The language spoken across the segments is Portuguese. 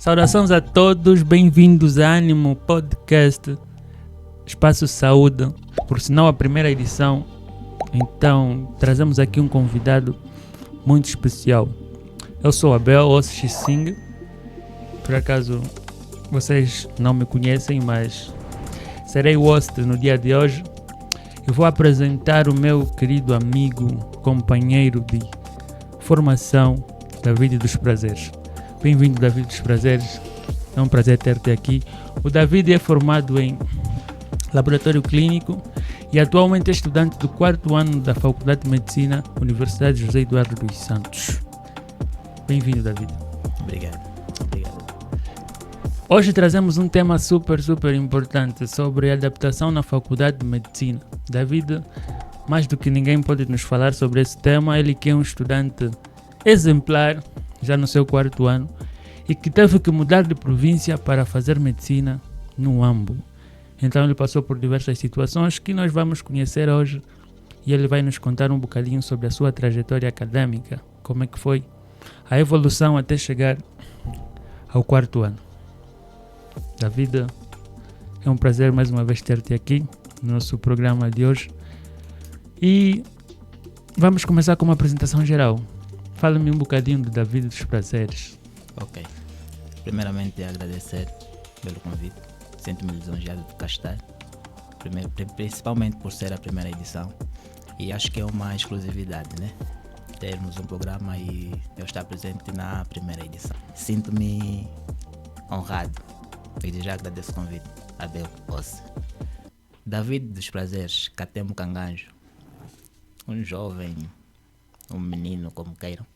Saudações a todos, bem-vindos a Ânimo Podcast Espaço Saúde, por sinal a primeira edição. Então trazemos aqui um convidado muito especial. Eu sou Abel Ossi Singh. Por acaso vocês não me conhecem, mas serei o host no dia de hoje. Eu vou apresentar o meu querido amigo, companheiro de formação, David dos Prazeres. Bem-vindo, David dos Prazeres. É um prazer ter-te aqui. O David é formado em laboratório clínico e atualmente é estudante do 4º ano da Faculdade de Medicina, Universidade José Eduardo dos Santos. Bem-vindo, David. Obrigado. Hoje trazemos um tema super importante sobre a adaptação na Faculdade de Medicina. David, mais do que ninguém, pode nos falar sobre esse tema. Ele que é um estudante exemplar, já no seu 4º ano, e que teve que mudar de província para fazer medicina no Ambo. Então ele passou por diversas situações que nós vamos conhecer hoje e ele vai nos contar um bocadinho sobre a sua trajetória acadêmica, como é que foi a evolução até chegar ao 4º ano. David, é um prazer mais uma vez ter-te aqui no nosso programa de hoje e vamos começar com uma apresentação geral. Fala-me um bocadinho do David dos Prazeres. Ok. Primeiramente, agradecer pelo convite. Sinto-me lisonjeado de cá estar. Principalmente por ser a primeira edição. E acho que é uma exclusividade, né? Termos um programa e eu estar presente na primeira edição. Sinto-me honrado. E já agradeço o convite. Abel Ossi. David dos Prazeres, Catemo Canganjo. Um jovem, um menino, como queiram.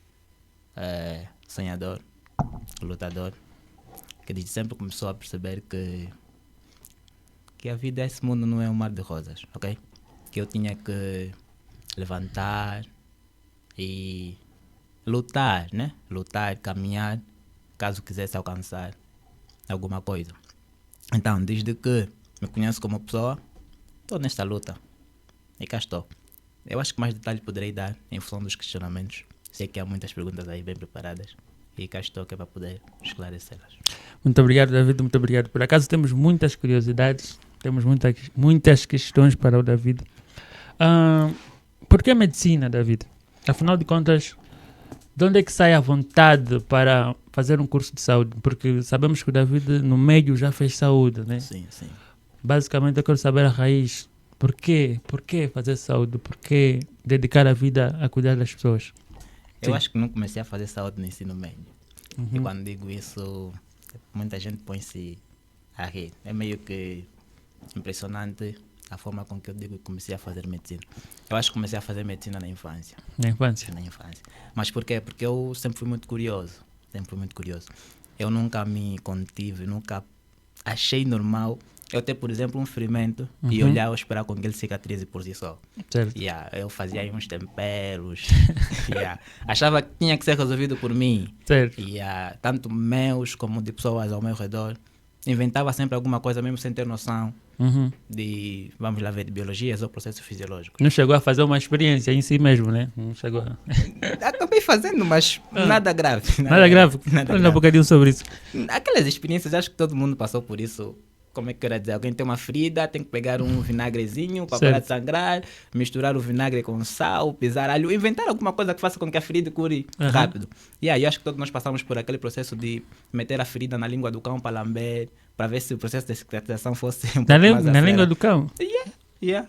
Sonhador, lutador, que desde sempre começou a perceber que a vida, esse mundo não é um mar de rosas, ok? Que eu tinha que levantar e lutar, né? Lutar, caminhar, caso quisesse alcançar alguma coisa. Então, desde que me conheço como pessoa, estou nesta luta e cá estou. Eu acho que mais detalhes poderei dar em função dos questionamentos. Sei que há muitas perguntas aí bem preparadas e cá estou que é para poder esclarecê-las. Muito obrigado, David, muito obrigado. Por acaso temos muitas curiosidades, temos muitas questões para o David. Por que medicina, David? Afinal de contas, de onde é que sai a vontade para fazer um curso de saúde? Porque sabemos que o David no meio já fez saúde, né? Sim. Basicamente eu quero saber a raiz. Por quê? Por que fazer saúde? Por que dedicar a vida a cuidar das pessoas? Eu acho que não comecei a fazer saúde no ensino médio. E quando digo isso, muita gente põe-se a rir. É meio que impressionante a forma com que eu digo que comecei a fazer medicina. Eu acho que comecei a fazer medicina na infância. Na infância? Na infância. Mas por quê? Porque eu sempre fui muito curioso. Eu nunca me contive, nunca achei normal eu ter, por exemplo, um ferimento e olhar ou esperar com que ele cicatrize por si só. Certo. Eu fazia aí uns temperos. Achava que tinha que ser resolvido por mim. Certo. Tanto meus como de pessoas ao meu redor. Inventava sempre alguma coisa mesmo sem ter noção de, vamos lá ver, de biologias ou processos fisiológicos. Não chegou a fazer uma experiência em si mesmo, né? Não chegou a... Acabei fazendo, mas nada grave. Nada grave? Fala um bocadinho sobre isso. Aquelas experiências, acho que todo mundo passou por isso. Como é que eu quero dizer? Alguém tem uma ferida, tem que pegar um vinagrezinho para parar de sangrar, misturar o vinagre com sal, pisar alho, inventar alguma coisa que faça com que a ferida cure rápido. E aí, acho que todos nós passamos por aquele processo de meter a ferida na língua do cão para lamber, para ver se o processo de cicatrização fosse um pouco mais Na língua do cão?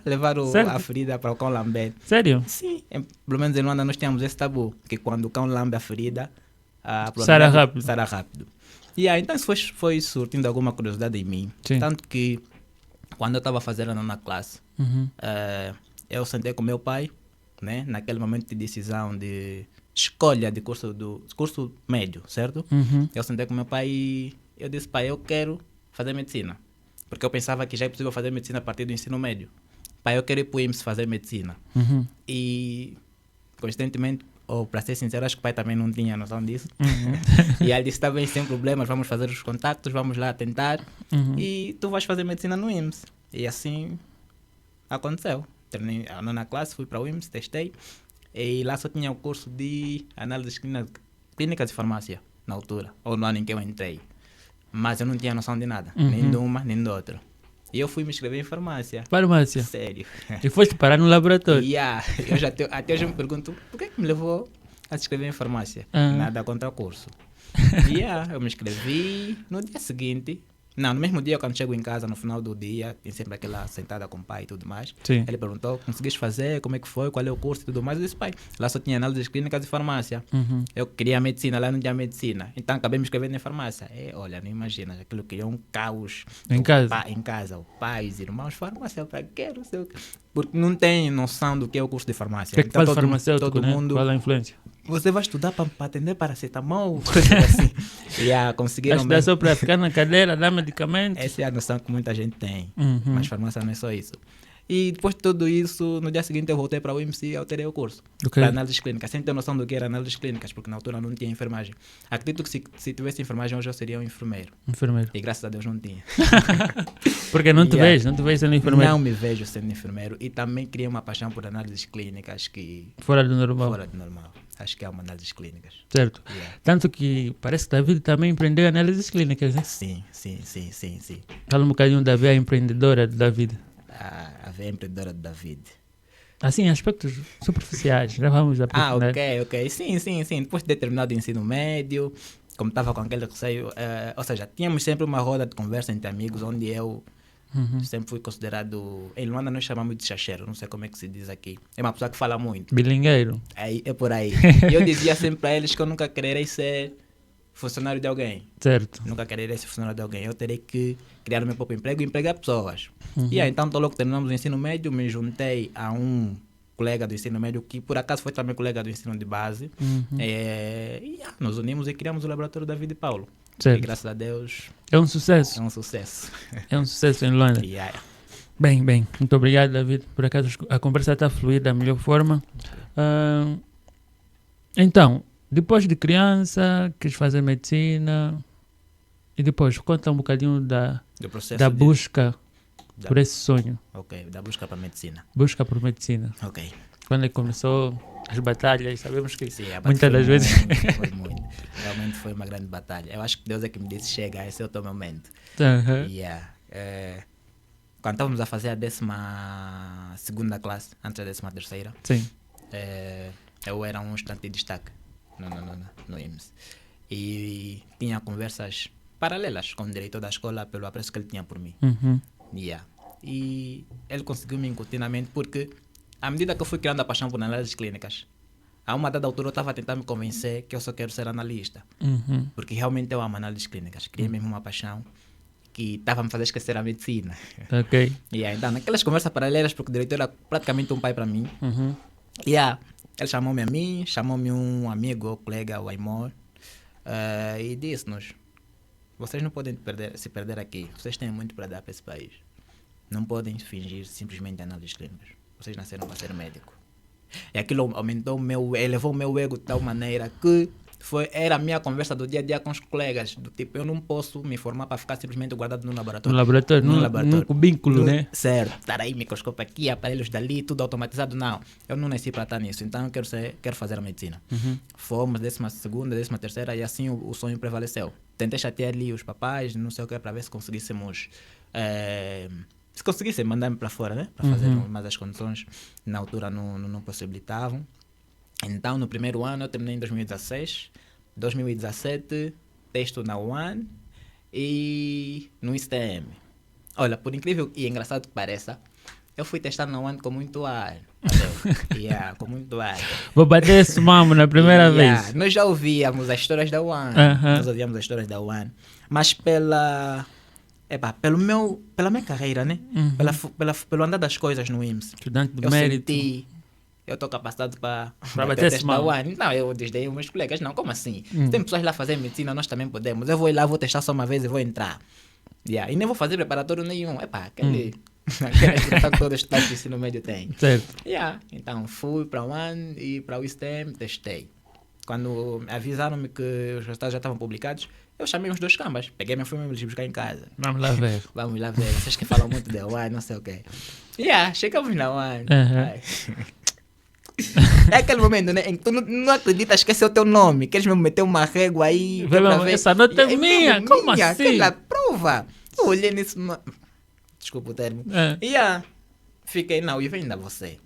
Levar a ferida para o cão lamber. Sério? Sim. Pelo menos em Luanda nós temos esse tabu, que quando o cão lambe a ferida, sara rápido. Então isso foi surtindo alguma curiosidade em mim. Sim. Tanto que quando eu estava fazendo a 9ª classe, eu sentei com meu pai, né, naquele momento de decisão de escolha de curso médio, certo? Eu sentei com meu pai e eu disse, pai, eu quero fazer medicina. Porque eu pensava que já é possível fazer medicina a partir do ensino médio. Pai, eu quero ir para o IMS fazer medicina. E, constantemente, ou para ser sincero, acho que o pai também não tinha noção disso. E ele disse, está bem, sem problemas, vamos fazer os contactos, vamos lá tentar. E tu vais fazer medicina no IMS. E assim aconteceu. Terminei a 9ª classe, fui para o IMS, testei. E lá só tinha o curso de análises clínicas de farmácia, na altura, ou no ano em que eu entrei. Mas eu não tinha noção de nada, nem de uma, nem de outra. E eu fui me inscrever em farmácia. Farmácia. Sério. E foste parar no laboratório. Eu já até hoje eu me pergunto, por que me levou a se inscrever em farmácia? Nada contra o curso. Eu me inscrevi no dia seguinte. Não, no mesmo dia, quando chego em casa, no final do dia, tem sempre aquela sentada com o pai e tudo mais. Sim. Ele perguntou, conseguiste fazer, como é que foi, qual é o curso e tudo mais. Eu disse, pai, lá só tinha análises clínicas e farmácia. Eu queria medicina, lá não tinha medicina. Então acabei me inscrevendo em farmácia. Olha, não imaginas, aquilo criou um caos. Em casa? Em casa, o pai, os irmãos, farmácia, para quê, não sei o quê. Porque não tem noção do que é o curso de farmácia. O que é que então, faz farmacêutico, todo né? mundo, Qual é a influência? você vai estudar para atender paracetamol? Coisa assim. Conseguiram Estudar só para ficar na cadeira, dar medicamentos? Essa é a noção que muita gente tem. Mas farmácia não é só isso. E depois de tudo isso, no dia seguinte eu voltei para o UMC e alterei o curso. Okay. Para análises clínicas. Sem ter noção do que era análises clínicas, porque na altura não tinha enfermagem. Acredito que se tivesse enfermagem hoje eu seria um enfermeiro. Enfermeiro. E graças a Deus não tinha. Porque não te vejo sendo enfermeiro? Não me vejo sendo enfermeiro. E também criei uma paixão por análises clínicas que... Fora do normal. Fora do normal. Acho que é uma análises clínicas. Certo. Tanto que parece que David também empreendeu análises clínicas, né? Sim. Fala um bocadinho da veia empreendedora de David. A veia empreendedora de David. Assim, aspectos superficiais. Já vamos aprofundar. Ok. Sim. Depois de ter terminado o ensino médio, como estava com aquele receio, ou seja, tínhamos sempre uma roda de conversa entre amigos, onde eu sempre fui considerado... Em Luanda nós chamamos de chacheiro, não sei como é que se diz aqui. É uma pessoa que fala muito. Bilingueiro. É por aí. E eu dizia sempre para eles que eu nunca quererei ser funcionário de alguém. Certo. Nunca quererei ser funcionário de alguém. Eu terei que criar o meu próprio emprego e empregar pessoas. Então, logo que terminamos o ensino médio, me juntei a um colega do ensino médio, que por acaso foi também colega do ensino de base. Nos unimos e criamos o laboratório David e Paulo. Certo. E graças a Deus... É um sucesso. É um sucesso. É um sucesso em Luanda. Bem. Muito obrigado, David. Por acaso a conversa está a fluir da melhor forma. Então, depois de criança, quis fazer medicina. E depois, conta um bocadinho da busca por esse sonho. Ok, da busca para medicina. Busca por medicina. Ok. Quando é que começou as batalhas, sabemos que sim, muitas das vezes... Foi muito. Realmente foi uma grande batalha. Eu acho que Deus é que me disse, chega, esse é o teu momento. Quando estávamos a fazer a 12ª classe, antes da 13ª, sim. Eu era um estudante de destaque no IMS. E tinha conversas paralelas com o diretor da escola pelo apreço que ele tinha por mim. E ele conseguiu me incutir na mente porque, à medida que eu fui criando a paixão por análises clínicas, a uma dada altura eu estava a tentar me convencer que eu só quero ser analista. Porque realmente eu amo análises clínicas. Criei mesmo uma paixão que estava a me fazer esquecer a medicina. Ok. Então, naquelas conversas paralelas, porque o diretor era praticamente um pai para mim, ele chamou-me a mim, chamou-me um amigo, o colega, o Aimor, e disse-nos: vocês não podem se perder aqui, vocês têm muito para dar para esse país. Não podem fingir simplesmente análises clínicas. Vocês nasceram para ser médico. E aquilo elevou o meu ego de tal maneira que era a minha conversa do dia a dia com os colegas. Do tipo, eu não posso me formar para ficar simplesmente guardado no laboratório. Num cubículo, né? Certo. Estar aí, microscópio aqui, aparelhos dali, tudo automatizado. Não, eu não nasci para estar nisso. Então eu quero fazer a medicina. Fomos 12ª, 13ª e assim o sonho prevaleceu. Tentei chatear ali os papais, não sei o que, para ver se conseguíssemos... se conseguissem mandar-me para fora, né? Para fazer, mas as condições na altura não possibilitavam. Então, no primeiro ano, eu terminei em 2016. 2017, texto na UAN e no ISTM. Olha, por incrível e engraçado que pareça, eu fui testar na UAN com muito ar. Com muito ar. Vou bater esse mamo na primeira vez. Nós já ouvíamos as histórias da UAN. Nós ouvíamos as histórias da UAN. Mas pela minha carreira, né? Pelo andar das coisas no IMS. Estudante de mérito. Eu estou capacitado para bater esse mamo. Não, eu desdei os meus colegas. Não, como assim? Tem pessoas lá fazer medicina, nós também podemos. Eu vou ir lá, vou testar só uma vez e vou entrar. E nem vou fazer preparatório nenhum. Aquela expressão que todos os estudantes de ensino médio têm. Certo. Então, fui para o UAN e para o STM, testei. Quando avisaram-me que os resultados já estavam publicados, eu chamei os 2 cambas. Peguei minha filha e me buscar em casa. Vamos lá ver. Vocês que falam muito da UAN, não sei o quê. Chegamos na UAN. É aquele momento, né? Em que tu não acreditas que esse é o teu nome. Queres mesmo meter uma régua aí. Essa nota é minha, como assim? Aquela prova. Eu olhei nisso. Desculpa o termo. Fiquei, não, e vem ainda você.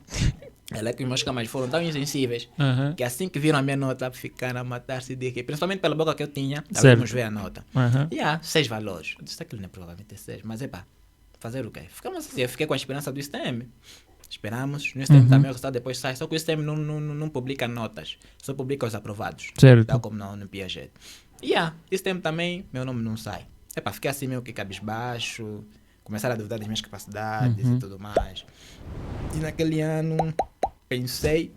Ela que os meus camas foram tão insensíveis que assim que viram a minha nota ficaram a matar-se de rir. Principalmente pela boca que eu tinha, vamos ver a nota. 6 valores. Eu disse, aquilo não é provavelmente 6, mas fazer o quê? Ficamos assim, eu fiquei com a esperança do STM. Esperamos, no STM também o resultado depois sai, só que o STM não publica notas, só publica os aprovados, tal como no Piaget. STM também, meu nome não sai. Fiquei assim meio que cabisbaixo, começaram a duvidar das minhas capacidades e tudo mais. E naquele ano pensei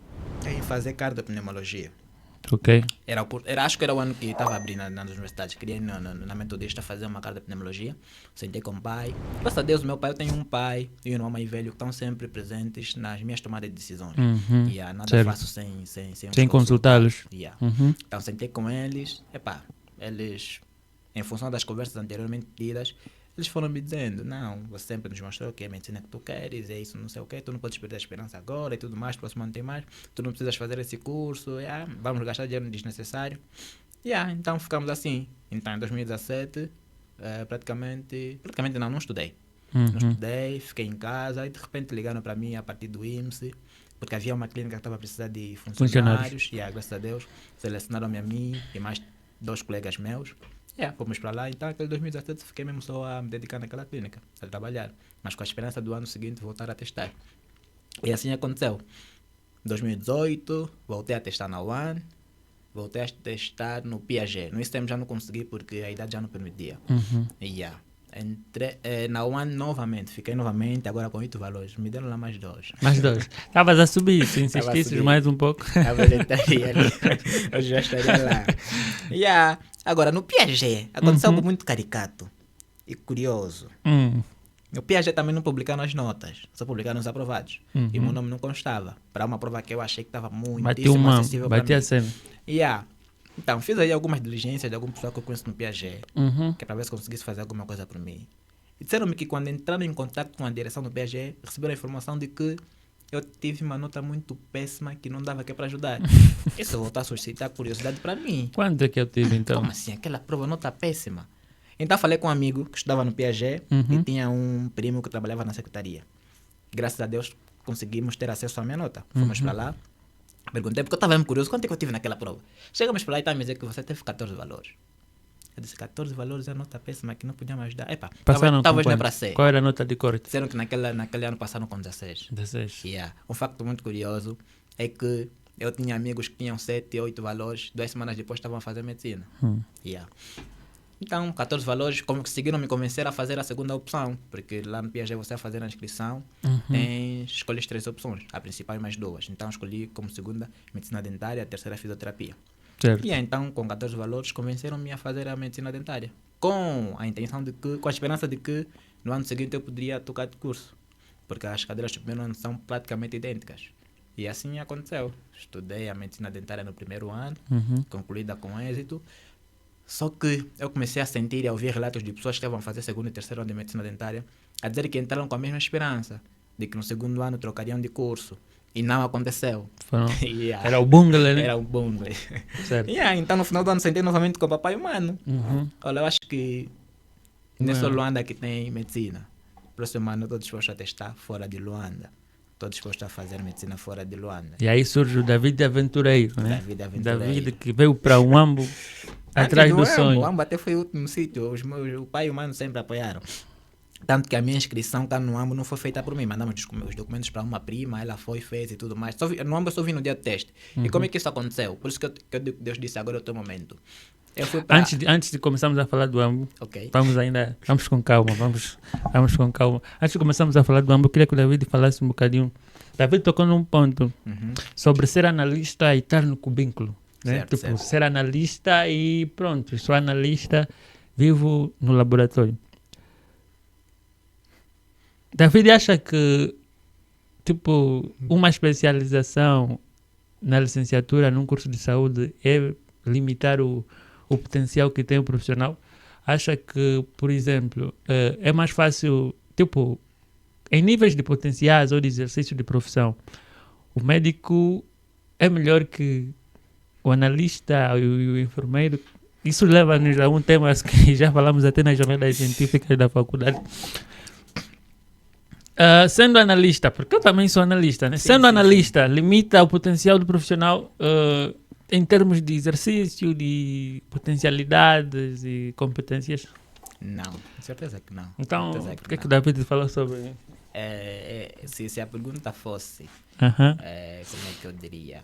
em fazer cardiopneumologia. Ok. Acho que era o ano que estava abrindo nas universidades. Queria ir na Metodista fazer uma cardiopneumologia. Sentei com o pai. Graças a Deus, meu pai, eu tenho um pai e um irmão mais velho que estão sempre presentes nas minhas tomadas de decisões. Nada faço sem consultá-los. Então sentei com eles. Eles, em função das conversas anteriormente tidas, eles foram me dizendo, não, você sempre nos mostrou que é a medicina que tu queres, é isso, não sei o quê, tu não podes perder a esperança agora e tudo mais, próximo ano tem mais, tu não precisas fazer esse curso, vamos gastar dinheiro desnecessário. Então ficamos assim. Então em 2017, praticamente não estudei. Não estudei, fiquei em casa e de repente ligaram para mim a partir do IMSS, porque havia uma clínica que estava a precisar de funcionários. Graças a Deus, selecionaram-me a mim e mais 2 colegas meus. Fomos para lá, então aquele 2017 fiquei mesmo só a me dedicar naquela clínica, a trabalhar, mas com a esperança do ano seguinte voltar a testar. E assim aconteceu. 2018, voltei a testar na UAN, voltei a testar no Piaget. No STM já não consegui porque a idade já não permitia. Entrei na UAN novamente, fiquei novamente, agora com 8 valores, me deram lá mais 2. Mais 2. Estavas a subir, se insistisses mais um pouco. Eu estaria ali, eu já estaria lá. Agora, no Piaget, aconteceu algo muito caricato e curioso. No Piaget também não publicaram as notas, só publicaram os aprovados. E meu nome não constava, para uma prova que eu achei que estava muitíssimo acessível para mim. Bati a cena. Então, fiz aí algumas diligências de algum pessoal que eu conheço no Piaget, que é para ver se conseguisse fazer alguma coisa por mim. E disseram-me que quando entraram em contato com a direção do Piaget, receberam a informação de que eu tive uma nota muito péssima que não dava aqui para ajudar. Isso voltou a suscitar curiosidade para mim. Quanto é que eu tive então? Como assim? Aquela prova, nota péssima. Então falei com um amigo que estudava no Piaget e tinha um primo que trabalhava na secretaria. Graças a Deus conseguimos ter acesso à minha nota. Fomos para lá. Perguntei porque eu estava muito curioso. Quanto é que eu tive naquela prova? Chegamos para lá e estava a dizer que você teve 14 valores. Eu disse, 14 valores é a nota péssima que não podia mais dar. Talvez não é para ser. Qual era a nota de corte? Disseram que naquele ano passaram com 16. 16. Um facto muito curioso é que eu tinha amigos que tinham 7, 8 valores. 2 semanas depois estavam a fazer medicina. Então, 14 valores, como conseguiram me convencer a fazer a segunda opção. Porque lá no Piaget você a fazer a inscrição, escolhes 3 opções. A principal e mais 2. Então, escolhi como segunda medicina dentária, a terceira fisioterapia. Certo. Então, com 14 valores, convenceram-me a fazer a medicina dentária. Com a esperança de que no ano seguinte eu poderia trocar de curso. Porque as cadeiras do primeiro ano são praticamente idênticas. E assim aconteceu. Estudei a medicina dentária no primeiro ano, concluída com êxito. Só que eu comecei a sentir e a ouvir relatos de pessoas que estavam a fazer segundo e terceiro ano de medicina dentária, a dizer que entraram com a mesma esperança, de que no segundo ano trocariam de curso. E não aconteceu. Era o bungle, né? Era o bungle. Certo. Então no final do ano sentei novamente com o papai humano. Olha, eu acho que nessa Luanda que tem medicina. Próximo ano estou disposto a testar fora de Luanda. Estou disposto a fazer medicina fora de Luanda. E aí surge o David Aventureiro, né? David que veio para o Ambo atrás do sonho. O Ambo até foi o último sítio. O pai e o mano sempre apoiaram. Tanto que a minha inscrição cá no AMBO não foi feita por mim. Mandamos os documentos para uma prima, ela fez e tudo mais. No AMBO eu só vi no dia do teste. E como é que isso aconteceu? Por isso que Deus disse, agora é o teu momento. Eu fui pra... Antes de começarmos a falar do AMBO, okay. Vamos com calma, vamos com calma. Antes de começarmos a falar do AMBO, eu queria que o David falasse um bocadinho. David tocou num ponto sobre ser analista e estar no cubículo. Né? Certo, certo. Ser analista e pronto, sou analista, vivo no laboratório. David acha que uma especialização na licenciatura num curso de saúde é limitar o potencial que tem o profissional? Acha que, por exemplo, é mais fácil, em níveis de potenciais ou de exercício de profissão, o médico é melhor que o analista e o enfermeiro. Isso leva-nos a um tema que já falamos até nas jornadas científicas da faculdade. Sendo analista, porque eu também sou analista, né? Sendo analista, limita o potencial do profissional em termos de exercício, de potencialidades e competências? Não, certeza que não. Então, por que o David falou sobre... Se a pergunta fosse, Uh-huh. como é que eu diria?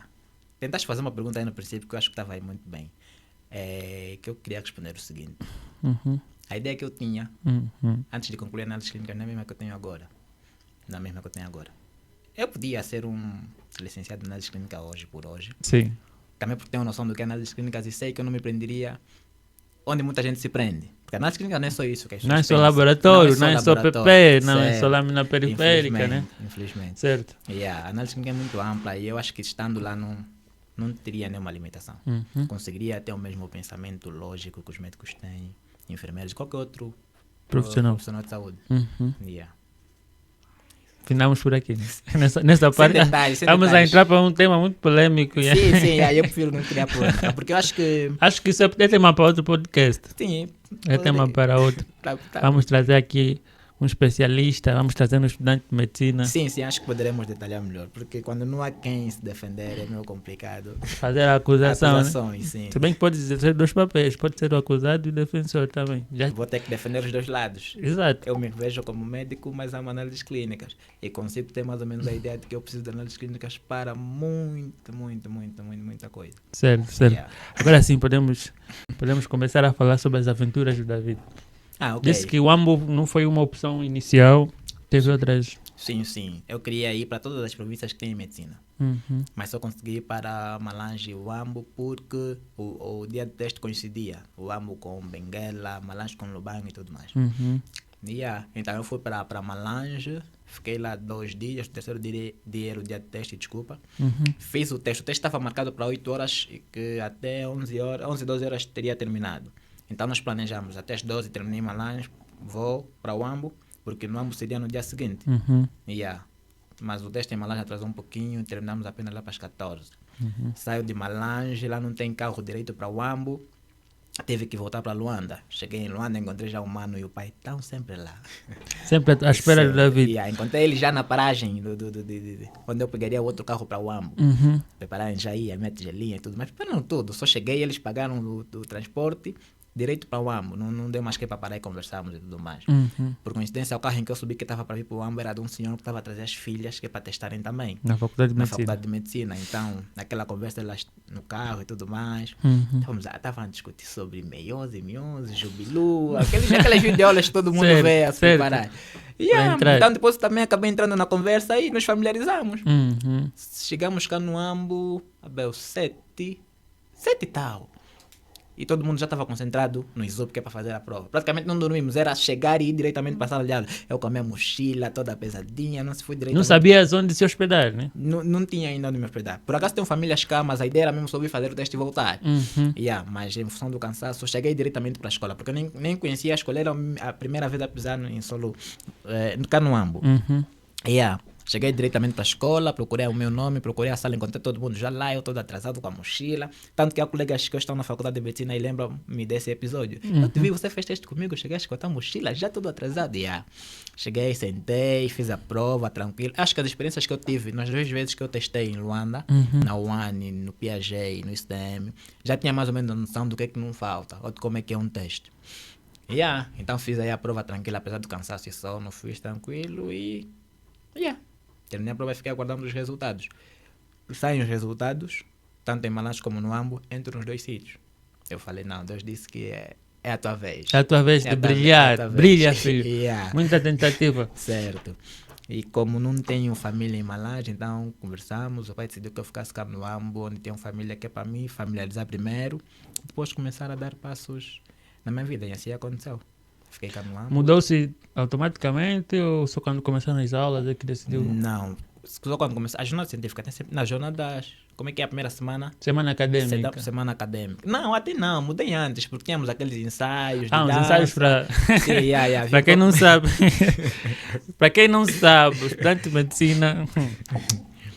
Tentaste fazer uma pergunta aí no princípio que eu acho que estava aí muito bem. Que eu queria responder o seguinte. Uhum. A ideia que eu tinha, Uhum. antes de concluir a análise clínica, não é a mesma que eu tenho agora. Não é a mesma que eu tenho agora. Eu podia ser um licenciado em análise clínica hoje por hoje. Sim. Também porque tenho noção do que é análise clínica e sei que eu não me prenderia onde muita gente se prende. Porque a análise clínica não é só isso. Que as Não é pessoas só pensam. laboratório, não é só laboratório. PP, não é Certo. só lâmina periférica, né? Infelizmente. Certo. A análise clínica é muito ampla e eu acho que estando lá não teria nenhuma limitação. Uhum. Conseguiria ter o mesmo pensamento lógico que os médicos têm, enfermeiros, qualquer outro Profissional. profissional de saúde. Uhum. Yeah. Finamos por aqui. Nessa parte, detalhes, sem vamos a detalhes. entrar para um tema muito polêmico. Sim, eu prefiro não criar polêmica, porque eu acho que Acho que isso é tema para outro podcast. sim, É tema para outro. Vamos trazer aqui um especialista, vamos trazer um estudante de medicina, Sim, acho que poderemos detalhar melhor, porque quando não há quem se defender é meio complicado. fazer a acusação. Né? Acusações, sim. Se bem que pode ser dois papéis, pode ser o acusado e o defensor também. Já... Vou ter que defender os dois lados. Exato. Eu me vejo como médico, mas amo análises clínicas. E consigo ter mais ou menos a ideia de que eu preciso de análises clínicas para muita coisa. Certo. Yeah. Agora sim, podemos começar a falar sobre as aventuras do David. Ok. Disse que o AMBO não foi uma opção inicial, teve outras. Sim. Eu queria ir para todas as províncias que têm medicina. Uhum. Mas só consegui ir para Malange e Uambo porque o dia de teste coincidia. Uambo com Benguela, Malange com Lubango e tudo mais. Uhum. Então eu fui para Malange, fiquei lá 2 dias, o terceiro dia era o dia de teste, desculpa. Uhum. Fiz o teste estava marcado para 8 horas e que até 11, 12 horas teria terminado. Então nós planejamos, até as 12 terminei em Malange, vou para o Uambo, porque no Uambo seria no dia seguinte. Uhum. Mas o teste em Malange atrasou um pouquinho, terminamos apenas lá para as 14. Uhum. Saio de Malange, lá não tem carro direito para o Uambo, tive que voltar para Luanda. Cheguei em Luanda, encontrei já o mano e o pai, estão sempre lá. Sempre à espera do David. Encontrei ele já na paragem, quando eu pegaria o outro carro para o Uambo. Uhum. Prepararam já ia, minha tigelinha e tudo, mas prepararam tudo. Só cheguei, eles pagaram do transporte direito para o Uambo. Não deu mais que para parar e conversarmos e tudo mais. Uhum. Por coincidência, o carro em que eu subi que estava para vir para o Uambo era de um senhor que estava a trazer as filhas que é para testarem também. Na faculdade de Na medicina. faculdade de medicina. Então, naquela conversa elas no carro e tudo mais. Uhum. Estavam a discutir sobre meiose, jubilu, aquelas videoaulas que todo mundo Certo, vê a se certo. preparar. entrar. Então depois também acabei entrando na conversa e nos familiarizamos. Uhum. Chegamos cá no Ambo, 7 e tal. E todo mundo já estava concentrado no exame que é para fazer a prova. Praticamente não dormimos, era chegar e ir diretamente para a sala de aula. Eu com a minha mochila toda pesadinha, não se foi diretamente. Não sabias onde se hospedar, né? Não tinha ainda onde me hospedar. Por acaso tenho famílias cá, mas a ideia era mesmo só vir fazer o teste e voltar. Uhum. Mas em função do cansaço, cheguei diretamente para a escola, porque eu nem conhecia a escola, era a primeira vez a pisar em solo, cá no Ambo. Uhum. Cheguei diretamente para a escola, procurei o meu nome, procurei a sala, encontrei todo mundo já lá, eu todo atrasado com a mochila. Tanto que há colegas que estão na faculdade de medicina e lembram-me desse episódio. Eu te vi, você fez teste comigo, chegaste com a tua mochila, já todo atrasado. Cheguei, sentei, fiz a prova, tranquilo. Acho que as experiências que eu tive nas 2 vezes que eu testei em Luanda, na UAN, no Piaget, no ICTM, já tinha mais ou menos a noção do que não falta, ou de como é que é um teste. Então fiz aí a prova tranquila, apesar do cansaço e sono, fiz tranquilo e... terminei a prova e fiquei aguardando os resultados. Saem os resultados, tanto em Malange como no Ambo, entre os 2 sítios. Eu falei, não, Deus disse que é a tua vez. É a tua vez de brilhar. Brilha, filho. Muita tentativa. Certo. E como não tenho família em Malange, então conversamos, o pai decidiu que eu ficasse cá no Ambo, onde tenho família que é para mim, familiarizar primeiro, depois começar a dar passos na minha vida. E assim aconteceu. Fiquei cá no Ambo. Mudou-se automaticamente ou só quando começaram as aulas é que decidiu? Não. Só quando começou. A jornada científica tem sempre. Na jornada. Como é que é a primeira semana? Semana acadêmica. Semana acadêmica. Não, até não. Mudei antes, porque tínhamos aqueles ensaios. Os ensaios para. Sim, para quem não sabe. Para quem não sabe, o estudante de medicina.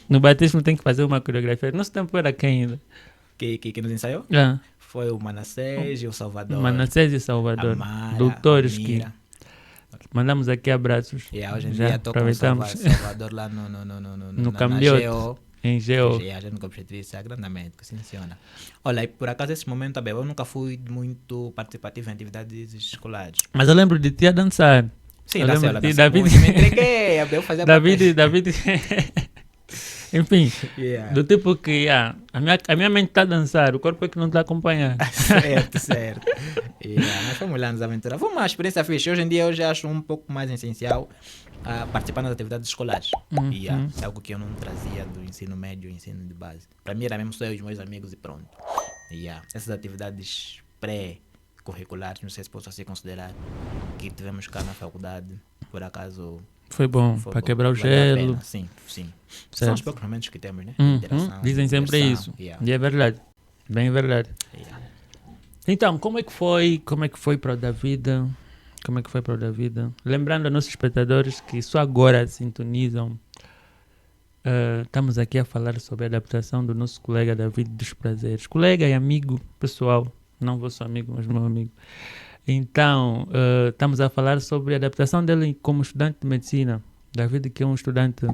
No batismo tem que fazer uma coreografia. Nosso tempo era quem ainda? Que nos ensaiou? Ah, Foi o Manassés e o Salvador. Manassés e Salvador. A Mara, Doutores a que Mira. mandamos aqui abraços. E hoje em Já dia estou com o aproveitamos. Salvador lá no No na Cambiote, GO. em Geo. A gente nunca objetivista grandemente, que se funciona. Olha, e por acaso esse momento também, eu nunca fui muito participativo em atividades escolares. Mas eu lembro de ti a dançar. Sim, Eu da lembro cela, de ti, da David. me entreguei, eu fazia David. Enfim, Yeah. do tipo que a minha mente está a dançar, o corpo é que não está a acompanhar. Certo. Yeah, nós fomos lá nos aventurar. Foi uma experiência fixe. Hoje em dia eu já acho um pouco mais essencial participar das atividades escolares. Yeah, é algo que eu não trazia do ensino médio e ensino de base. Para mim era mesmo só eu e os meus amigos e pronto. Yeah, essas atividades pré-curriculares, não sei se posso assim considerar, que tivemos cá na faculdade, por acaso... Foi bom, Foi para bom, quebrar o valeu a gelo. pena. Sim. São Certo. os poucos momentos que temos, né? Uhum, Interação, dizem sempre diversão. isso. Yeah. E é verdade. Bem verdade. Yeah. Então, como é que foi para o David? Como é que foi para o David? Lembrando a nossos espectadores que só agora sintonizam, estamos aqui a falar sobre a adaptação do nosso colega David dos Prazeres. Colega e amigo pessoal, não vosso amigo, mas meu amigo. Então, estamos a falar sobre a adaptação dele como estudante de medicina. David, que é um estudante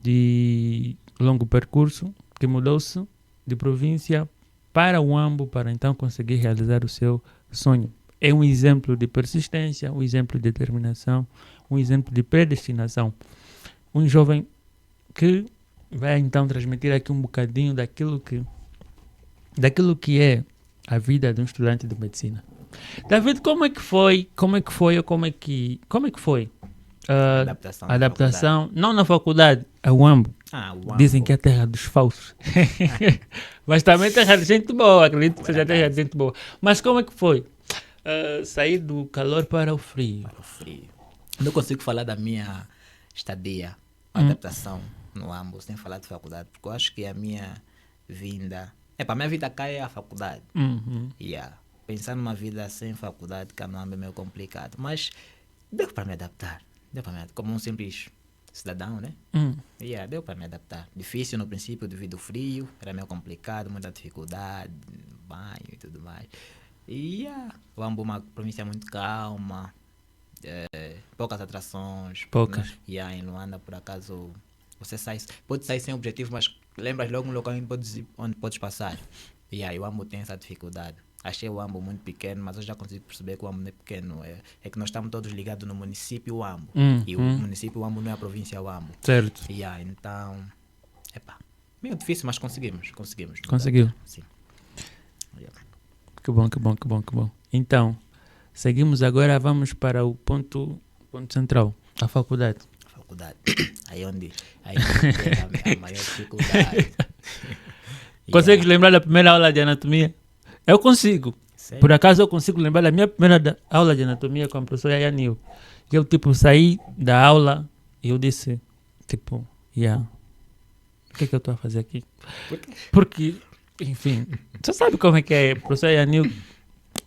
de longo percurso, que mudou-se de província para o Ambo para então conseguir realizar o seu sonho. É um exemplo de persistência, um exemplo de determinação, um exemplo de predestinação. Um jovem que vai então transmitir aqui um bocadinho daquilo que é a vida de um estudante de medicina. David, como é que foi a adaptação, não na faculdade, a UAMB. Uau. Dizem que é a terra dos falsos. Mas também terra de gente boa, acredito que seja terra de gente boa. Mas como é que foi? Sair do calor para o frio. Não consigo falar da minha estadia, adaptação no ambos, sem falar de faculdade, porque eu acho que a minha vinda... a minha vida cá é a faculdade. Yeah. Pensar numa vida sem faculdade cá no Ambo é meio complicado, mas deu para me adaptar. Como um simples cidadão, né? Yeah, deu para me adaptar. Difícil no princípio devido ao frio, era meio complicado, muita dificuldade, banho e tudo mais. E o Ambo é uma província muito calma, poucas atrações. Poucas. Em Luanda, por acaso, você pode sair sem objetivo, mas lembras logo um local onde podes passar. E o Ambo tem essa dificuldade. Achei o Ambo muito pequeno, mas eu já consigo perceber que o Ambo não é pequeno. É que nós estamos todos ligados no município Ambo. E o município Ambo não é a província Ambo. Certo. Então, meio difícil, mas conseguimos. Conseguiu. Sim. Que bom. Então, seguimos agora, vamos para o ponto central, a faculdade. Aí onde tem a maior dificuldade. Consegues lembrar da primeira aula de anatomia? Eu consigo. Sério? Por acaso eu consigo lembrar da minha primeira aula de anatomia com a professora Yanil. Eu saí da aula e eu disse, o que é que eu estou a fazer aqui? Porque, enfim, você sabe como é que é. A professora Yanil,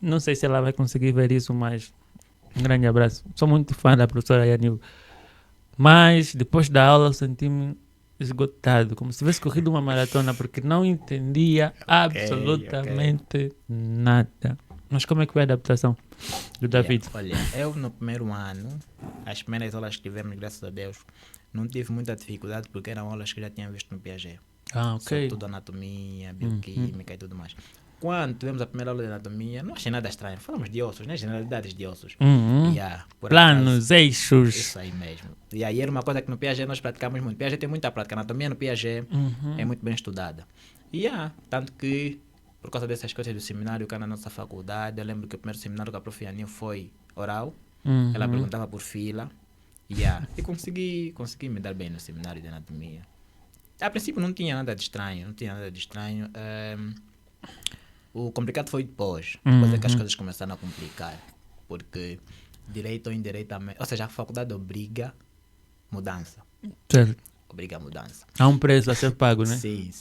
não sei se ela vai conseguir ver isso, mas um grande abraço. Sou muito fã da professora Yanil. Mas depois da aula eu senti-me esgotado, como se tivesse corrido uma maratona, porque não entendia absolutamente nada. Mas como é que foi a adaptação do David? Olha, eu no primeiro ano, as primeiras aulas que tivemos, graças a Deus, não tive muita dificuldade, porque eram aulas que eu já tinha visto no Piaget. Ok. Tudo anatomia, bioquímica e tudo mais. Quando tivemos a primeira aula de anatomia, não achei nada estranho. Falamos de ossos, né? Generalidades de ossos. Planos, eixos. Isso aí mesmo. E aí era uma coisa que no Piaget nós praticamos muito. Piaget tem muita prática. A anatomia no Piaget é muito bem estudada. Tanto que, por causa dessas coisas do seminário cá na nossa faculdade, eu lembro que o primeiro seminário com a prof. Yanil foi oral. Ela perguntava por fila. E consegui me dar bem no seminário de anatomia. A princípio não tinha nada de estranho. O complicado foi depois é que as coisas começaram a complicar, porque direito ou indiretamente, ou seja, a faculdade obriga mudança. Certo. Obriga a mudança. Há um preço a ser pago, né? Sim.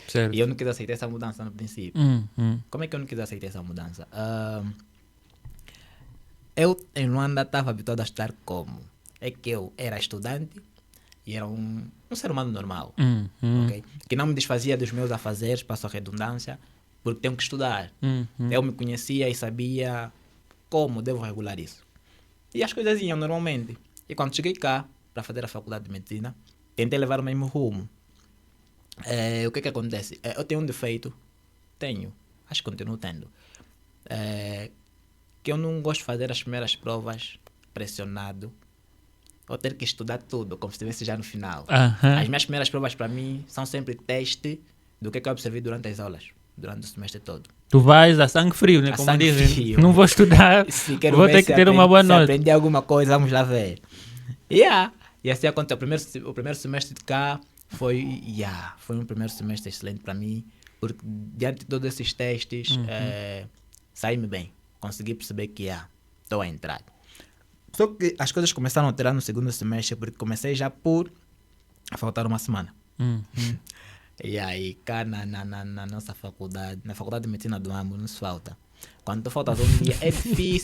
Certo. E eu não quis aceitar essa mudança no princípio. Como é que eu não quis aceitar essa mudança? Eu em Luanda estava habituado a estar como? É que eu era estudante e era um um ser humano normal, ok? Que não me desfazia dos meus afazeres, passo a redundância, porque tenho que estudar. Eu me conhecia e sabia como devo regular isso. E as coisas iam normalmente. E quando cheguei cá, para fazer a faculdade de medicina, tentei levar o mesmo rumo. O que acontece? Eu tenho um defeito, acho que continuo tendo, que eu não gosto de fazer as primeiras provas pressionado, ou ter que estudar tudo, como se estivesse já no final. As minhas primeiras provas para mim são sempre teste do que eu observei durante as aulas, durante o semestre todo. Tu vais a sangue frio, né? A Como sangue dizem. frio. Não vou estudar, vou ter que ter uma boa se nota. aprender alguma coisa, vamos lá ver. E assim aconteceu. O primeiro semestre de cá foi um primeiro semestre excelente para mim, porque diante de todos esses testes, saí-me bem. Consegui perceber que estou a entrar. Só que as coisas começaram a alterar no segundo semestre, porque comecei já por faltar uma semana. E aí, cá na nossa faculdade, na faculdade de medicina do AMO, não se falta. Quando tu faltas um dia,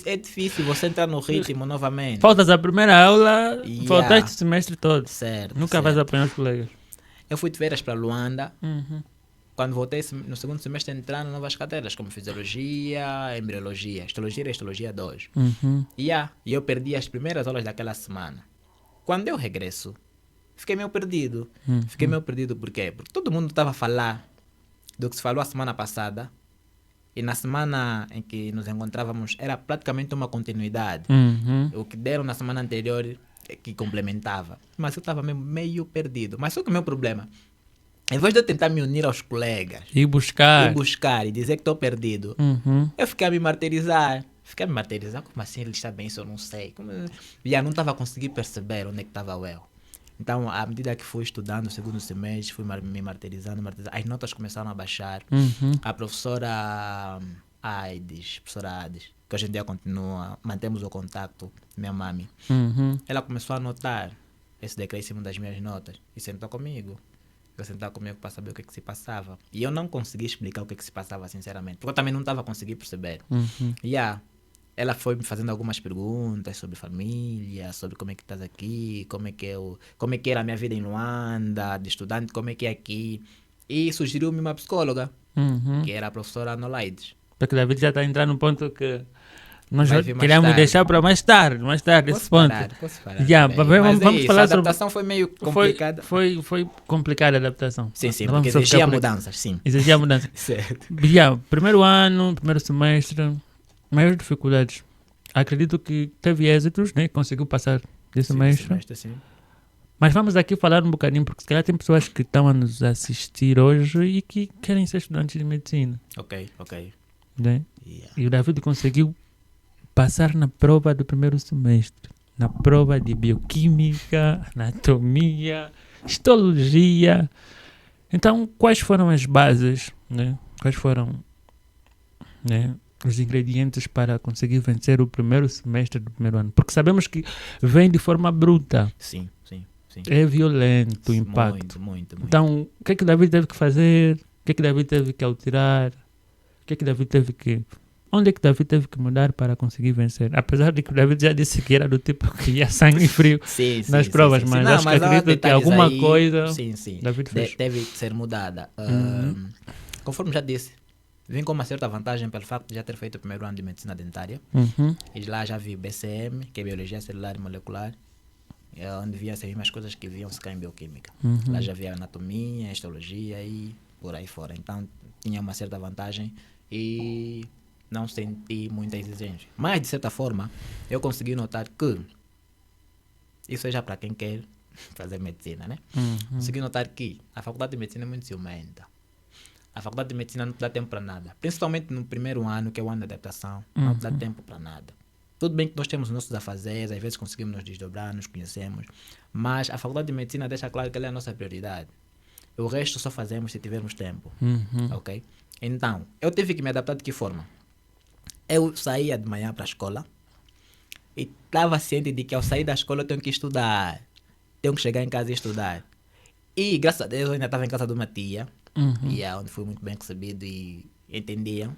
é difícil você entrar no ritmo novamente. Faltas a primeira aula, faltaste o semestre todo. Certo. Nunca vais apanhar os colegas. Eu fui de férias para Luanda. Quando voltei no segundo semestre, entrando novas cadeiras, como fisiologia, embriologia, histologia e histologia 2. E eu perdi as primeiras aulas daquela semana. Quando eu regresso, fiquei meio perdido. Fiquei meio perdido por quê? Porque todo mundo estava a falar do que se falou a semana passada. E na semana em que nos encontrávamos, era praticamente uma continuidade. O que deram na semana anterior que complementava. Mas eu estava meio perdido. Mas só que o meu problema, em vez de eu tentar me unir aos colegas e buscar e dizer que estou perdido, eu fiquei a me martirizar. Como assim ele está bem, isso eu não sei. Não estava a conseguir perceber onde é que estava o eu. Então, à medida que fui estudando o segundo semestre, fui me martirizando, as notas começaram a baixar. A professora Aides, que hoje em dia mantemos o contato, minha mãe, ela começou a notar esse decréscimo das minhas notas e sentou comigo. Eu sentar comigo para saber o que se passava. E eu não consegui explicar o que se passava, sinceramente, porque eu também não estava a conseguir perceber. Ela foi me fazendo algumas perguntas sobre família, sobre como é que estás aqui, como é que era a minha vida em Luanda, de estudante, como é que é aqui. E sugeriu-me uma psicóloga, que era a professora Anolaides. Porque David já está entrando no ponto que nós Vai vir mais queríamos tarde. deixar para mais tarde esse ponto. Posso parar. Vamos falar a sobre... adaptação foi meio complicada. Foi complicada a adaptação. Sim, Vamos porque exigia mudanças, sim. Exigia mudanças. Certo. Primeiro ano, primeiro semestre, maiores dificuldades. Acredito que teve êxitos, né? Conseguiu passar desse semestre. Sim. Mas vamos aqui falar um bocadinho, porque se calhar tem pessoas que estão a nos assistir hoje e que querem ser estudantes de medicina. Ok. Né? E o David conseguiu passar na prova do primeiro semestre. Na prova de bioquímica, anatomia, histologia. Então, quais foram as bases, né? Quais foram, né, os ingredientes para conseguir vencer o primeiro semestre do primeiro ano? Porque sabemos que vem de forma bruta. Sim. É violento o impacto. Muito. Então, o que é que o David teve que fazer? O que é que o David teve que alterar? O que é que o David teve que... Onde é que o David teve que mudar para conseguir vencer? Apesar de que o David já disse que era do tipo que ia sangue frio nas provas, mas Não, acho que acredito que alguma coisa David fez. Deve ser mudada. Conforme já disse, vim com uma certa vantagem pelo facto de já ter feito o primeiro ano de medicina dentária. E de lá já vi BCM, que é Biologia Celular e Molecular, onde via as mesmas coisas que viam-se cá em Bioquímica. Lá já via anatomia, histologia e por aí fora. Então tinha uma certa vantagem e não senti muita exigência. Mas, de certa forma, eu consegui notar que isso é já para quem quer fazer medicina, né? Consegui notar que a faculdade de medicina é muito ciumenta. A faculdade de medicina não te dá tempo para nada. Principalmente no primeiro ano, que é o ano de adaptação, não te dá tempo para nada. Tudo bem que nós temos nossos afazeres, às vezes conseguimos nos desdobrar, nos conhecemos, mas a faculdade de medicina deixa claro que ela é a nossa prioridade. O resto só fazemos se tivermos tempo. Ok? Então, eu tive que me adaptar de que forma? Eu saía de manhã para a escola e estava ciente de que ao sair da escola eu tenho que estudar. Tenho que chegar em casa e estudar. E graças a Deus eu ainda estava em casa de uma tia, onde fui muito bem recebido e entendiam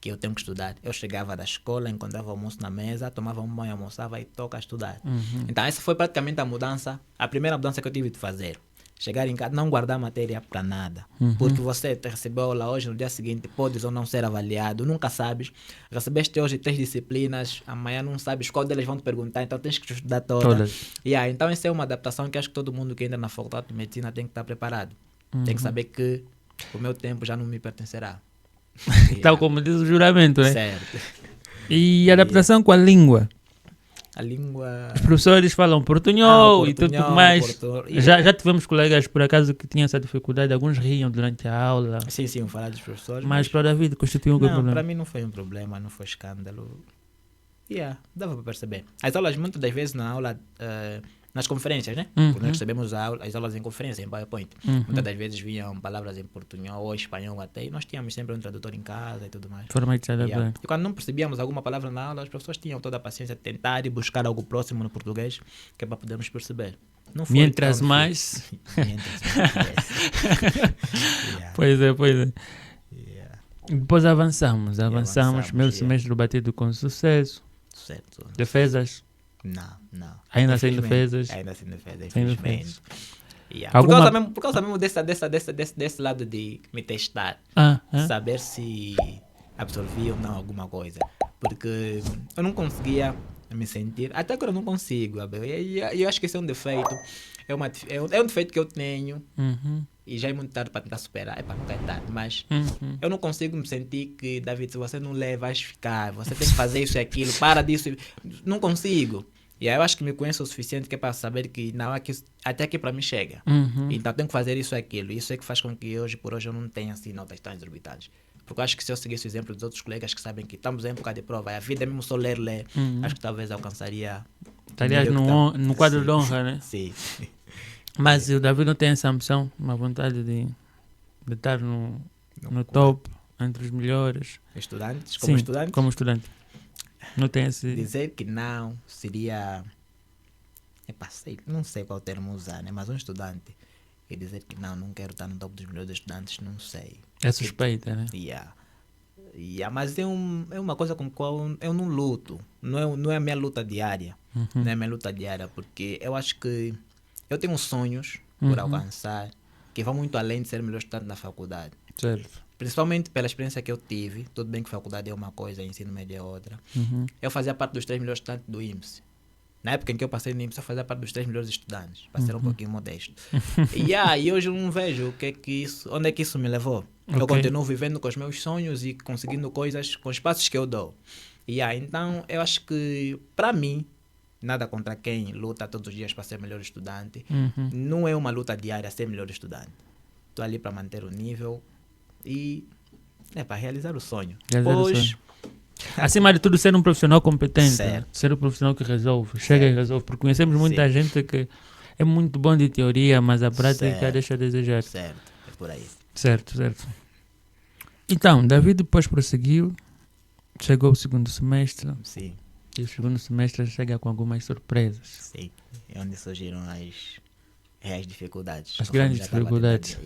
que eu tenho que estudar. Eu chegava da escola, encontrava o almoço na mesa, tomava um banho, almoçava e toca a estudar. Então essa foi praticamente a primeira mudança que eu tive de fazer. chegar em casa, não guardar matéria para nada. Porque você recebeu aula hoje, no dia seguinte podes ou não ser avaliado, nunca sabes. Recebeste hoje 3 disciplinas, amanhã não sabes qual delas vão te perguntar, então tens que estudar todas. Então essa é uma adaptação que acho que todo mundo que entra na faculdade de medicina tem que estar preparado. Tem que saber que o meu tempo já não me pertencerá. Tal como diz o juramento, né? Certo. E adaptação com a língua. A língua... Os professores falam portunhol e tudo mais. Já tivemos colegas, por acaso, que tinham essa dificuldade. Alguns riam durante a aula. Sim, falar dos professores. Mas para o David constituiu um problema. Não, para mim não foi um problema, não foi escândalo. Dava para perceber. As aulas, muitas das vezes, na aula... nas conferências, né? Quando nós recebemos as aulas em conferência, em PowerPoint, muitas das vezes vinham palavras em portunhol ou espanhol até, e nós tínhamos sempre um tradutor em casa e tudo mais. E quando não percebíamos alguma palavra na aula, os professores tinham toda a paciência de tentar e buscar algo próximo no português, que é para podermos perceber. Não foi Mientras mais. Pois é. Depois avançamos. Primeiro semestre batido com sucesso. Certo. Defesas. Não. Ainda sem defesas. Ainda sem defesa, infelizmente. Por causa mesmo desse lado de me testar. Saber se absorvi ou não alguma coisa. Porque eu não conseguia me sentir. Até agora eu não consigo. E eu acho que esse é um defeito. É um defeito que eu tenho. E já é muito tarde para tentar superar. Nunca é tarde. Mas eu não consigo me sentir que, David, se você não ler, vais ficar. Você tem que fazer isso e aquilo. Para disso. Não consigo. E aí eu acho que me conheço o suficiente que é para saber que não, até aqui para mim chega. Então tenho que fazer isso e aquilo. Isso é que faz com que hoje por hoje eu não tenha assim notas tão exorbitantes. Porque eu acho que se eu seguisse o exemplo dos outros colegas que sabem que estamos em época de prova, a vida é mesmo só ler, acho que talvez alcançaria... Estarias no quadro de honra, né? Sim. Mas o David não tem essa ambição, uma vontade de estar no top, entre os melhores. Estudantes? Sim, como estudante. Não tem esse... Dizer que não seria... não sei qual termo usar, né? Mas um estudante e dizer que não quero estar no top dos melhores estudantes, não sei. É suspeita, né? Mas é uma coisa com a qual eu não luto. Não é a minha luta diária. Não é a minha luta diária, porque eu acho que eu tenho sonhos por alcançar que vão muito além de ser o melhor estudante na faculdade. Certo. Principalmente pela experiência que eu tive. Tudo bem que faculdade é uma coisa, ensino médio é outra. Eu fazia parte dos 3 melhores estudantes do IMSS. Na época em que eu passei no IMSS, eu fazia parte dos 3 melhores estudantes. Para ser um pouquinho modesto. E hoje eu não vejo onde é que isso me levou. Eu continuo vivendo com os meus sonhos e conseguindo coisas com os passos que eu dou. Então, eu acho que, para mim, nada contra quem luta todos os dias para ser melhor estudante. Não é uma luta diária ser melhor estudante. Estou ali para manter o nível e para realizar o sonho. Acima de tudo, ser um profissional competente. Certo. Ser um profissional que resolve. Chega e resolve. Porque conhecemos muita gente que é muito bom de teoria, mas a prática deixa a desejar. Certo. É por aí. Certo. Então, David depois prosseguiu. Chegou ao segundo semestre. Sim. E o segundo semestre chega com algumas surpresas. Sim. É onde surgiram as reais dificuldades. As grandes dificuldades.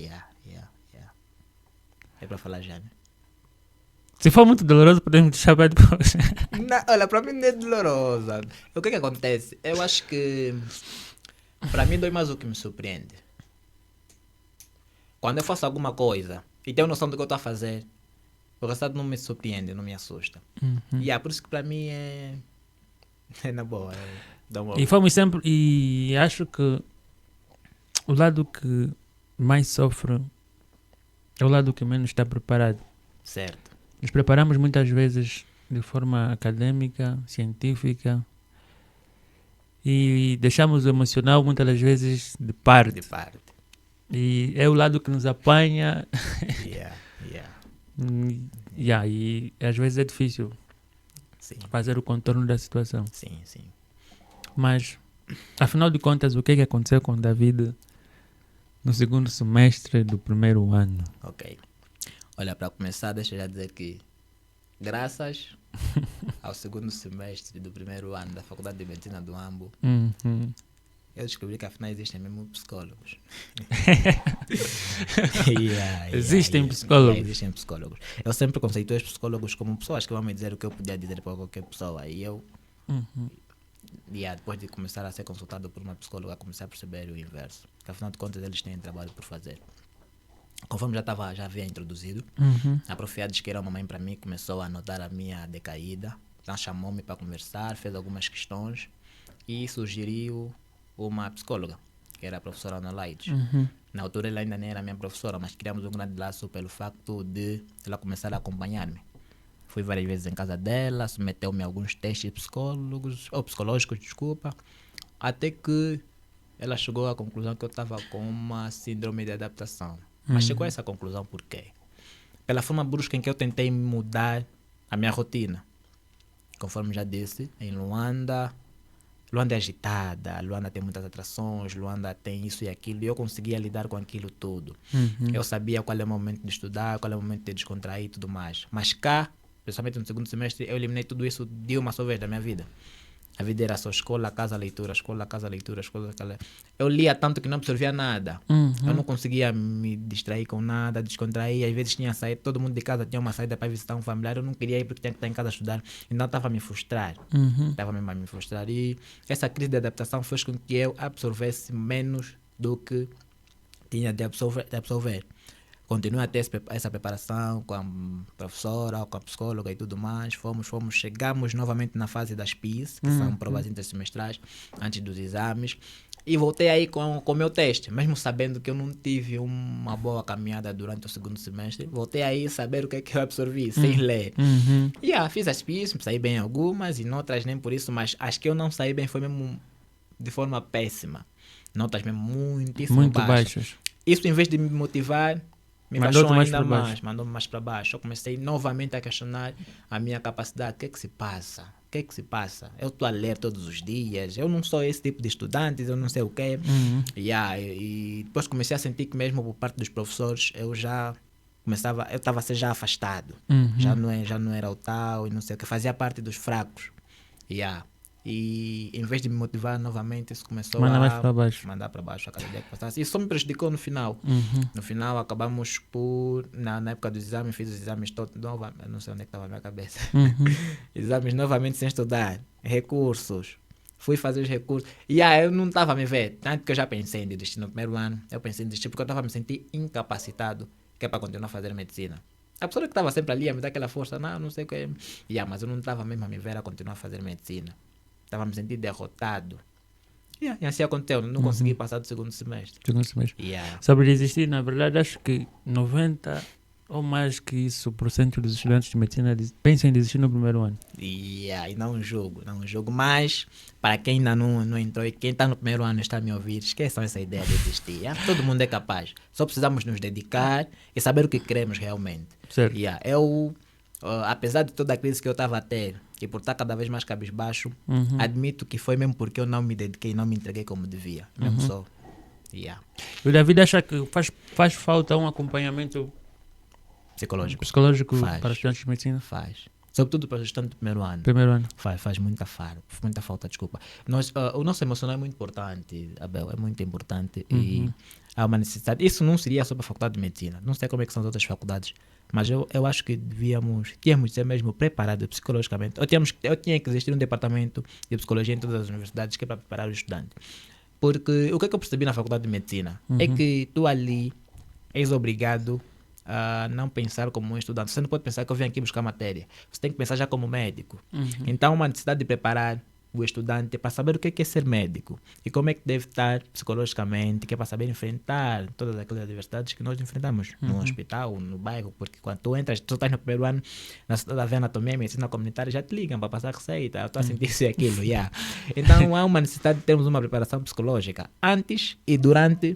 É para falar já, né? Se for muito doloroso, podemos deixar para depois. Olha, para mim não é dolorosa. O que acontece? Eu acho que para mim dói mais o que me surpreende. Quando eu faço alguma coisa e tenho noção do que eu estou a fazer, o resultado não me surpreende, não me assusta. Por isso que para mim é na boa. E fomos sempre, e acho que o lado que mais sofre é o lado que menos está preparado. Certo. Nos preparamos muitas vezes de forma acadêmica, científica, e deixamos o emocional muitas das vezes de parte. E é o lado que nos apanha. E às vezes é difícil fazer o contorno da situação. Sim. Mas, afinal de contas, o que aconteceu com David no segundo semestre do primeiro ano? Ok. Olha, para começar, deixa eu já dizer que, graças ao segundo semestre do primeiro ano da Faculdade de Medicina do Ambo, eu descobri que afinal existem mesmo psicólogos. Existem psicólogos. Existem psicólogos. Eu sempre conceituei os psicólogos como pessoas que vão me dizer o que eu podia dizer para qualquer pessoa. E eu depois de começar a ser consultado por uma psicóloga, comecei a perceber o inverso. Que afinal de contas eles têm trabalho por fazer. Conforme já havia introduzido, a profia disse que era uma mãe para mim, começou a notar a minha decaída. Então chamou-me para conversar, fez algumas questões e sugeriu uma psicóloga, que era a professora Ana Laides. Na altura ela ainda nem era minha professora, mas criamos um grande laço pelo facto de ela começar a acompanhar-me. Fui várias vezes em casa dela, submeteu-me a alguns testes psicológicos, até que ela chegou à conclusão que eu estava com uma síndrome de adaptação. Mas chegou a essa conclusão por quê? Pela forma brusca em que eu tentei mudar a minha rotina. Conforme já disse, em Luanda é agitada, Luanda tem muitas atrações, Luanda tem isso e aquilo, e eu conseguia lidar com aquilo tudo. Eu sabia qual é o momento de estudar, qual é o momento de descontrair e tudo mais. Mas cá, principalmente no segundo semestre, eu eliminei tudo isso de uma só vez da minha vida. A vida era só escola, casa, leitura, escola, casa, leitura, escola, casa. Eu lia tanto que não absorvia nada. Eu não conseguia me distrair com nada, descontrair. Às vezes tinha saído, todo mundo de casa tinha uma saída para visitar um familiar. Eu não queria ir porque tinha que estar em casa a estudar. Então estava a me frustrar. Estava mesmo a me frustrar. E essa crise de adaptação fez com que eu absorvesse menos do que tinha de absorver. Continuei a ter essa preparação com a professora, com a psicóloga e tudo mais. Chegamos novamente na fase das PIS, que são provas intersemestrais, antes dos exames. E voltei aí com o meu teste, mesmo sabendo que eu não tive uma boa caminhada durante o segundo semestre. Voltei aí a saber o que é que eu absorvi, sem ler. Fiz as PIS, saí bem em algumas e noutras nem por isso, mas as que eu não saí bem foi mesmo de forma péssima. Notas mesmo muitíssimo baixas. Isso, em vez de me motivar, me baixou ainda mais, mandou-me mais para baixo. Eu comecei novamente a questionar a minha capacidade. O que é que se passa? Eu estou a ler todos os dias, eu não sou esse tipo de estudante, eu não sei o quê. E depois comecei a sentir que mesmo por parte dos professores eu estava a ser já afastado. Já não era o tal e não sei o que, fazia parte dos fracos. E em vez de me motivar novamente, isso começou a mandar para baixo a cada dia que passasse. Isso só me prejudicou no final. No final acabamos na época dos exames, fiz os exames todos novamente, não sei onde é que estava a minha cabeça. Exames novamente sem estudar, recursos. Fui fazer os recursos. Eu não estava a me ver, tanto que eu já pensei em desistir no primeiro ano. Eu pensei em desistir porque eu estava a me sentir incapacitado, que é para continuar a fazer medicina. A pessoa que estava sempre ali a me dar aquela força, não sei o que. Mas eu não estava mesmo a me ver a continuar a fazer medicina. Estava a me sentir derrotado. E assim aconteceu. Não consegui passar do segundo semestre. Sobre desistir, na verdade, acho que 90% ou mais que isso por cento dos estudantes de medicina pensam em desistir no primeiro ano. E não julgo. Mas, para quem ainda não entrou e quem está no primeiro ano e está a me ouvir, esqueçam essa ideia de desistir. Todo mundo é capaz. Só precisamos nos dedicar e saber o que queremos realmente. Certo. Eu, apesar de toda a crise que eu estava a ter, e por estar cada vez mais cabisbaixo, admito que foi mesmo porque eu não me dediquei, não me entreguei como devia. Mesmo só. E o David acha que faz falta um acompanhamento psicológico para os estudantes de medicina? Faz. Sobretudo para os estudantes do primeiro ano. Faz muita falta, desculpa. O nosso emocional é muito importante, Abel, é muito importante. E há uma necessidade. Isso não seria só para a faculdade de medicina. Não sei como é que são as outras faculdades. Mas eu acho que tínhamos de ser mesmo preparados psicologicamente. Eu tinha que existir um departamento de psicologia em todas as universidades que é para preparar o estudante. Porque o que eu percebi na faculdade de medicina é que tu ali és obrigado a não pensar como um estudante. Você não pode pensar que eu vim aqui buscar matéria. Você tem que pensar já como médico. Então, uma necessidade de preparar o estudante para saber o que é ser médico e como é que deve estar psicologicamente, que é para saber enfrentar todas aquelas adversidades que nós enfrentamos no hospital, no bairro, porque quando tu entras, tu estás no primeiro ano na cidade a ver anatomia e medicina comunitária, já te ligam para passar receita, eu estou a sentir isso e aquilo, Então há uma necessidade de termos uma preparação psicológica antes e durante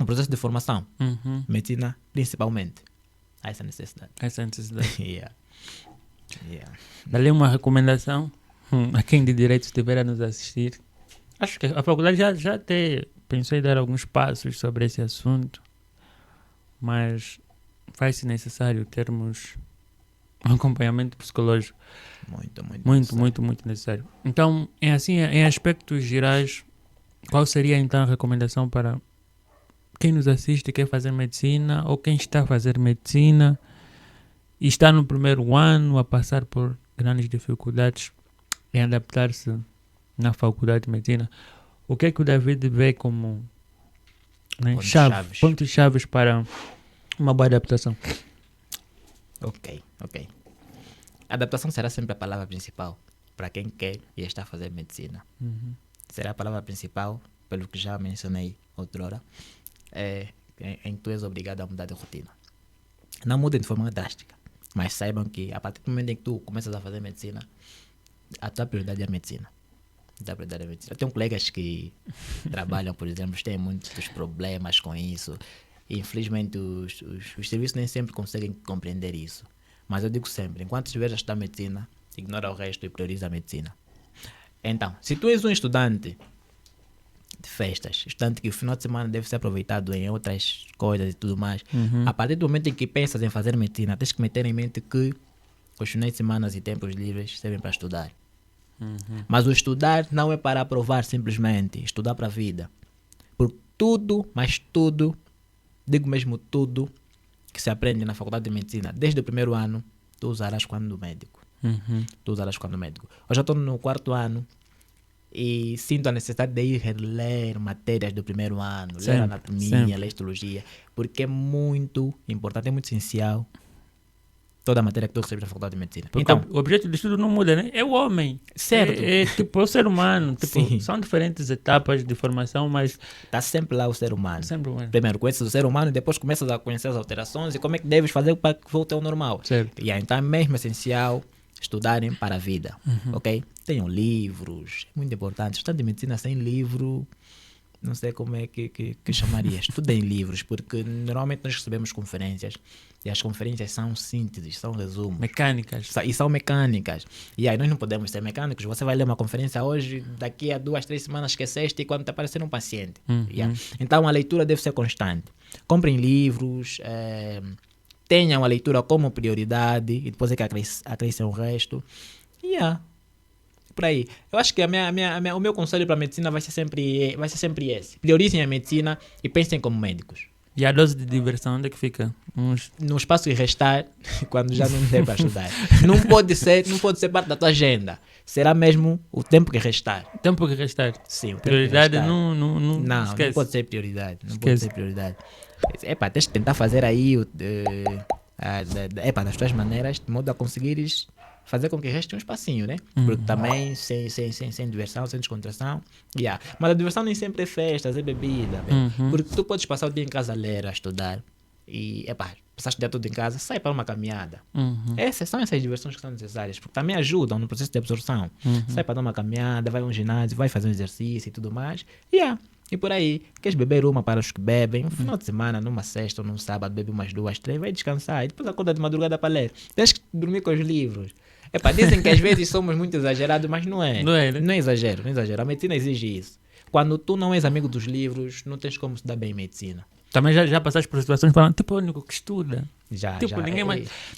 o processo de formação, medicina principalmente. Há essa necessidade. Dá-lhe uma recomendação a quem de direito estiver a nos assistir. Acho que a faculdade já até pensou em dar alguns passos sobre esse assunto, mas faz-se necessário termos um acompanhamento psicológico muito necessário. Então, em aspectos gerais, qual seria então a recomendação para quem nos assiste e quer fazer medicina, ou quem está a fazer medicina e está no primeiro ano a passar por grandes dificuldades em adaptar-se na faculdade de medicina, o que é que o David vê como, né, pontos chaves para uma boa adaptação? Ok. A adaptação será sempre a palavra principal para quem quer e está a fazer medicina. Será a palavra principal, pelo que já mencionei outrora, em que tu és obrigado a mudar de rotina. Não mudem de forma drástica, mas saibam que a partir do momento em que tu começas a fazer medicina, a tua prioridade é a medicina. Eu tenho colegas que trabalham, por exemplo, têm muitos problemas com isso. E, infelizmente, os serviços nem sempre conseguem compreender isso. Mas eu digo sempre, enquanto estiveres a estudar medicina, ignora o resto e prioriza a medicina. Então, se tu és um estudante de festas, estudante que o final de semana deve ser aproveitado em outras coisas e tudo mais, a partir do momento em que pensas em fazer medicina, tens que meter em mente que os finais de semana e tempos livres servem para estudar. Mas o estudar não é para aprovar simplesmente, estudar para a vida. Por tudo, mas tudo, digo mesmo tudo, que se aprende na faculdade de medicina, desde o primeiro ano, tu usarás quando médico. Eu já estou no 4º ano e sinto a necessidade de ir ler matérias do primeiro ano, ler anatomia, ler histologia, porque é muito importante, é muito essencial toda a matéria que tu recebes na faculdade de medicina. Porque então, o objeto de estudo não muda, né? É o homem. Certo. É o ser humano. São diferentes etapas de formação, mas... Está sempre lá o ser humano. Sempre humano. Primeiro conheces o ser humano e depois começas a conhecer as alterações e como é que deves fazer para que volte ao normal. Certo. E aí, então é mesmo essencial estudarem para a vida. Ok? Tenham livros. É muito importante. Estudar de medicina sem livro... Não sei como é que chamaria. Estudem livros, porque normalmente nós recebemos conferências e as conferências são sínteses, são resumos. Mecânicas. E são mecânicas. E aí nós não podemos ser mecânicos. Você vai ler uma conferência hoje, daqui a 2, 3 semanas esqueceste e quando te aparecer um paciente. Então a leitura deve ser constante. Comprem livros, tenham a leitura como prioridade e depois é que acrescem o resto. Por aí. Eu acho que o meu conselho para a medicina vai ser sempre esse. Priorizem a medicina e pensem como médicos. E a dose de diversão, onde é que fica? No espaço que restar, quando já não der para estudar. Não pode ser parte da tua agenda. Será mesmo o tempo que restar. Tempo que restar. Sim, prioridade que restar. Não esquece. Não pode ser prioridade. Tens que tentar fazer aí das tuas maneiras, de modo a conseguires fazer com que reste um espacinho, né? Porque também sem diversão, sem descontração. Mas a diversão nem sempre é festas, é bebida. Porque tu podes passar o dia em casa a ler, a estudar. E, passaste o dia todo em casa, sai para uma caminhada. São essas diversões que são necessárias, porque também ajudam no processo de absorção. Sai para dar uma caminhada, vai a um ginásio, vai fazer um exercício e tudo mais. E por aí, queres beber uma para os que bebem, no final de semana, numa sexta ou num sábado, bebe umas 2, 3, vai descansar. E depois acorda de madrugada para ler. Tens que dormir com os livros. Dizem que às vezes somos muito exagerados, mas não é. Não é, né? Não é exagero. A medicina exige isso. Quando tu não és amigo dos livros, não tens como estudar bem medicina. Também já passaste por situações falando, o único que estuda. Já.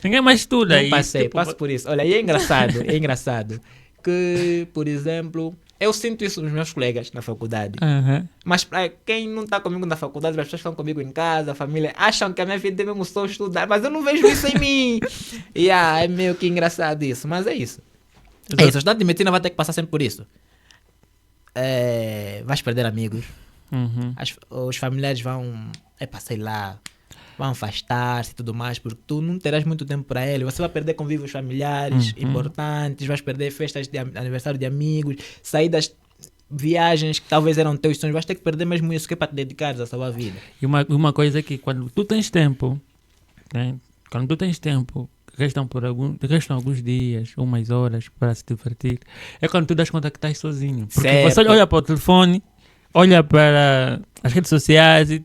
Ninguém mais estuda. Não passo por isso. Olha, e é engraçado que, por exemplo, eu sinto isso nos meus colegas na faculdade. Mas para quem não está comigo na faculdade, as pessoas estão comigo em casa, a família, acham que a minha vida é mesmo só estudar, mas eu não vejo isso em mim. É meio que engraçado isso, mas é isso. O estudante de medicina vai ter que passar sempre por isso. Vais perder amigos. Os familiares vão, vão afastar-se e tudo mais, porque tu não terás muito tempo para ele. Você vai perder convívios familiares importantes, vais perder festas de aniversário de amigos, saídas, viagens que talvez eram teus sonhos. Vais ter que perder mesmo isso que é para te dedicares à sua vida. E uma coisa é que quando tu tens tempo, né? Restam alguns dias, umas horas para se divertir. É quando tu das conta que estás sozinho. Porque você olha para o telefone, olha para as redes sociais e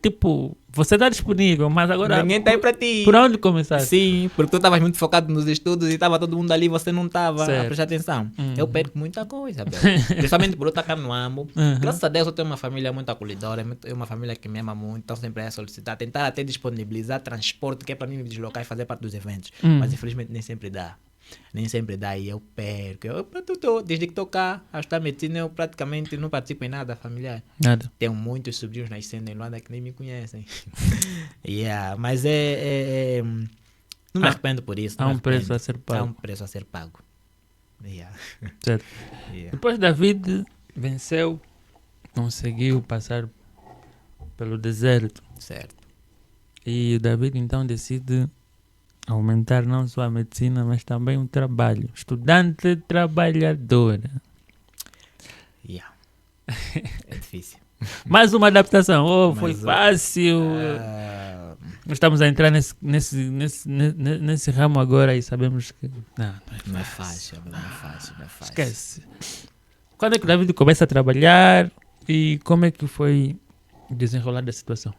você está disponível, mas agora... Ninguém está aí para ti. Por onde começar? Sim, porque tu estavas muito focado nos estudos e estava todo mundo ali e você não estava a prestar atenção. Eu perco muita coisa, principalmente por eu estar cá no AMO. Graças a Deus eu tenho uma família muito acolhedora, é uma família que me ama muito, então sempre é solicitar, tentar até disponibilizar transporte que é para mim me deslocar e fazer parte dos eventos. Mas infelizmente nem sempre dá. E eu perco. Desde que estou cá a estudar medicina, eu praticamente não participo em nada familiar. Nada. Tenho muitos sobrinhos nascendo em Luanda que nem me conhecem. Mas não me arrependo por isso. Há um preço a ser pago. Certo. Depois David, Venceu, conseguiu passar pelo deserto. Certo. E o David então decide aumentar não só a medicina, mas também o trabalho. Estudante trabalhadora. Yeah. É difícil. Mais uma adaptação. Oh, foi Mas, fácil. Nós estamos a entrar nesse ramo agora e sabemos que... Não é fácil. Esquece. Quando é que o David começa a trabalhar e como é que foi desenrolar da situação?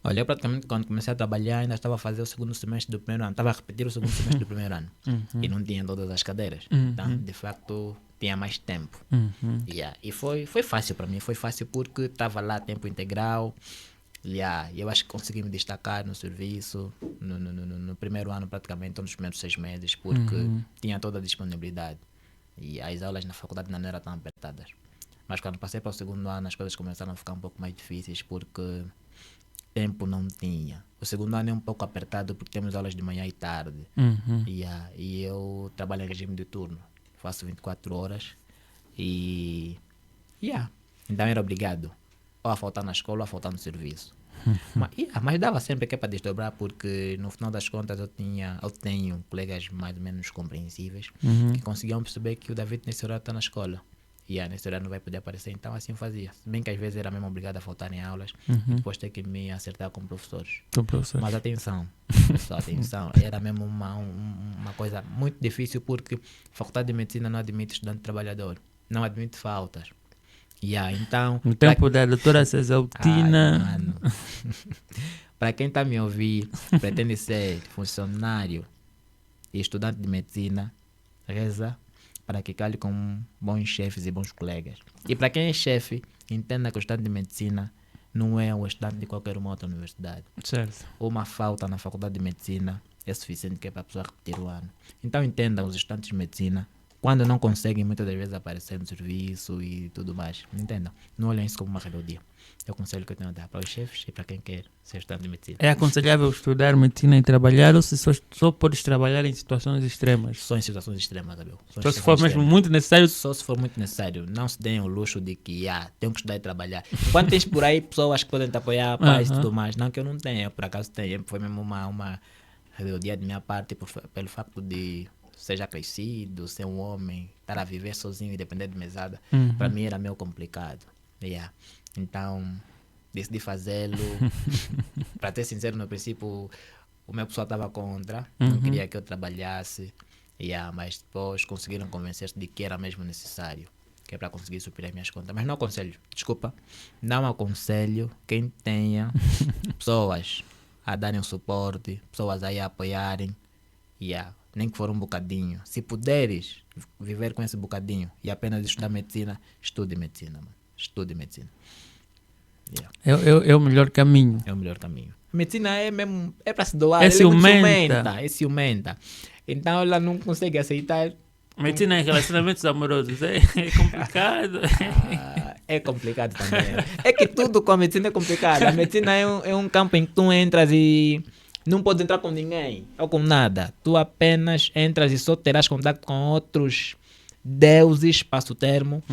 Olha, eu praticamente quando comecei a trabalhar ainda estava a fazer o segundo semestre do primeiro ano. Estava a repetir o segundo semestre do primeiro ano. E não tinha todas as cadeiras. Então, de facto, tinha mais tempo. Yeah. E foi fácil para mim. Foi fácil porque estava lá tempo integral. Yeah. Eu acho que consegui me destacar no serviço. No primeiro ano praticamente, ou nos primeiros 6 meses. Porque tinha toda a disponibilidade. E as aulas na faculdade não eram tão apertadas. Mas quando passei para o segundo ano as coisas começaram a ficar um pouco mais difíceis. Porque... tempo não tinha. O segundo ano é um pouco apertado porque temos aulas de manhã e tarde. E eu trabalho em regime de turno. Faço 24 horas. Então era obrigado ou a faltar na escola ou a faltar no serviço. Mas dava sempre que é para desdobrar porque no final das contas eu tenho colegas mais ou menos compreensíveis que conseguiam perceber que o David nesse horário está na escola. Nesse horário não vai poder aparecer, então assim fazia. Se bem que às vezes era mesmo obrigado a faltar em aulas e depois ter que me acertar com professores. Mas atenção, pessoal, atenção. Era mesmo uma coisa muito difícil porque a Faculdade de Medicina não admite estudante trabalhador. Não admite faltas. Então, no tempo da doutora Cesaltina. Para quem está me ouvindo, pretende ser funcionário e estudante de medicina, reza para que calhe com bons chefes e bons colegas. E para quem é chefe, entenda que o estudante de medicina não é um estudante de qualquer uma outra universidade. Certo. Uma falta na faculdade de medicina é suficiente que é para a pessoa repetir o ano. Então entendam os estudantes de medicina, quando não conseguem muitas das vezes aparecer no serviço e tudo mais. Entendam, não olhem isso como uma rebeldia. É o conselho que eu tenho a dar para os chefes e para quem quer ser estudante de medicina. É aconselhável estudar medicina e trabalhar ou se só podes trabalhar em situações extremas? Só em situações extremas, Abel. Só se for mesmo muito necessário? Só se for muito necessário. Não se deem o luxo de que tenho que estudar e trabalhar. Quando tens por aí pessoas que podem te apoiar, pais e tudo mais. Não que eu não tenha, eu por acaso tenho. Foi mesmo uma rebeldia de minha parte pelo facto de ser já crescido, ser um homem, estar a viver sozinho e depender de mesada. Para mim era meio complicado. Então, decidi fazê-lo. Para ser sincero, no princípio, o meu pessoal estava contra. Não queria que eu trabalhasse. Mas depois conseguiram convencer-se de que era mesmo necessário. Que é para conseguir suprir as minhas contas. Mas não aconselho, desculpa. Não aconselho quem tenha pessoas a darem um suporte, pessoas aí a apoiarem. Nem que for um bocadinho. Se puderes viver com esse bocadinho e apenas estudar medicina, estude medicina, mano. Estude medicina. É o melhor caminho. É o melhor caminho. A medicina é mesmo, é para se doar. É ciumenta. Então ela não consegue aceitar. Medicina em relacionamentos amorosos é complicado. É complicado também. É que tudo com a medicina é complicado. A medicina é um campo em que tu entras e não podes entrar com ninguém ou com nada. Tu apenas entras e só terás contato com outros deuses, passo o termo,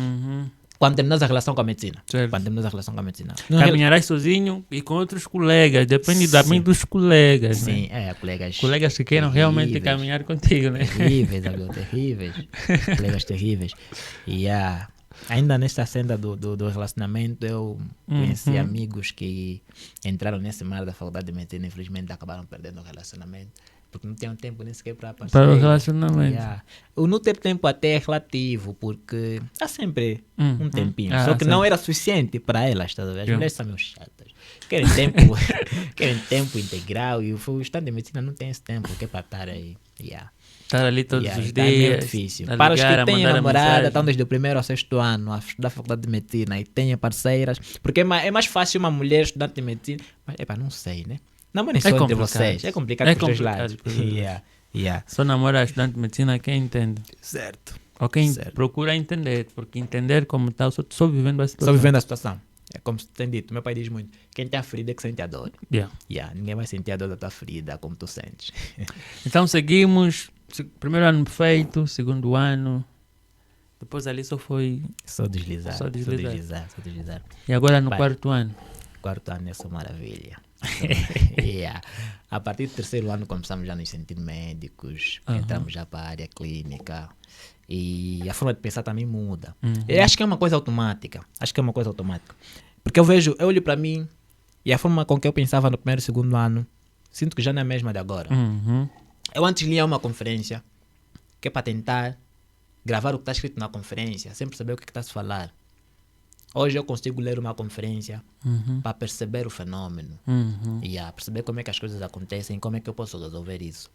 quando terminas a relação com a medicina. Certo. Quando terminas a relação com a medicina. Caminharás sozinho e com outros colegas. Depende também dos colegas. Sim, né? Colegas que queiram realmente caminhar contigo, né? Terríveis, terríveis. Colegas terríveis. Ainda nesta senda do relacionamento, eu conheci amigos que entraram nesse mar da faculdade de medicina e infelizmente acabaram perdendo o relacionamento. Porque não tinham tempo nem sequer para o relacionamento. O não ter tempo até é relativo, porque há sempre um tempinho. Só que sim. não era suficiente para elas, tá? As mulheres são meio chatas. Querem tempo integral e o estudante de medicina não tem esse tempo que é para estar aí. Estar ali todos os É meio dias. difícil. Para os que têm namorada, estão desde o primeiro ao 6º ano a estudar faculdade de medicina e têm parceiras. Porque é mais fácil uma mulher estudante de medicina. Mas, não sei, né? Namorem só entre vocês. É complicado por os dois lados. Só namora estudante de medicina quem entende. Certo. Ou quem procura entender. Porque entender como está, só vivendo a situação. Só vivendo a situação. É como se tem dito. Meu pai diz muito. Quem tem a ferida é que sente a dor. Ninguém vai sentir a dor da tua ferida como tu sentes. Então seguimos. Primeiro ano feito. Segundo ano. Depois ali só foi... Só deslizar. Só deslizar. Só deslizar. E agora no Pai. quarto ano? Quarto ano é só maravilha. Yeah. A partir do terceiro ano começamos já a nos sentir médicos, entramos já para a área clínica e a forma de pensar também muda. Eu acho que é uma coisa automática. Porque eu olho para mim e a forma com que eu pensava no primeiro e segundo ano, sinto que já não é a mesma de agora. Eu antes lia uma conferência que é para tentar gravar o que está escrito na conferência, sem perceber o que está a se falar. Hoje eu consigo ler uma conferência para perceber o fenômeno e perceber como é que as coisas acontecem, como é que eu posso resolver isso.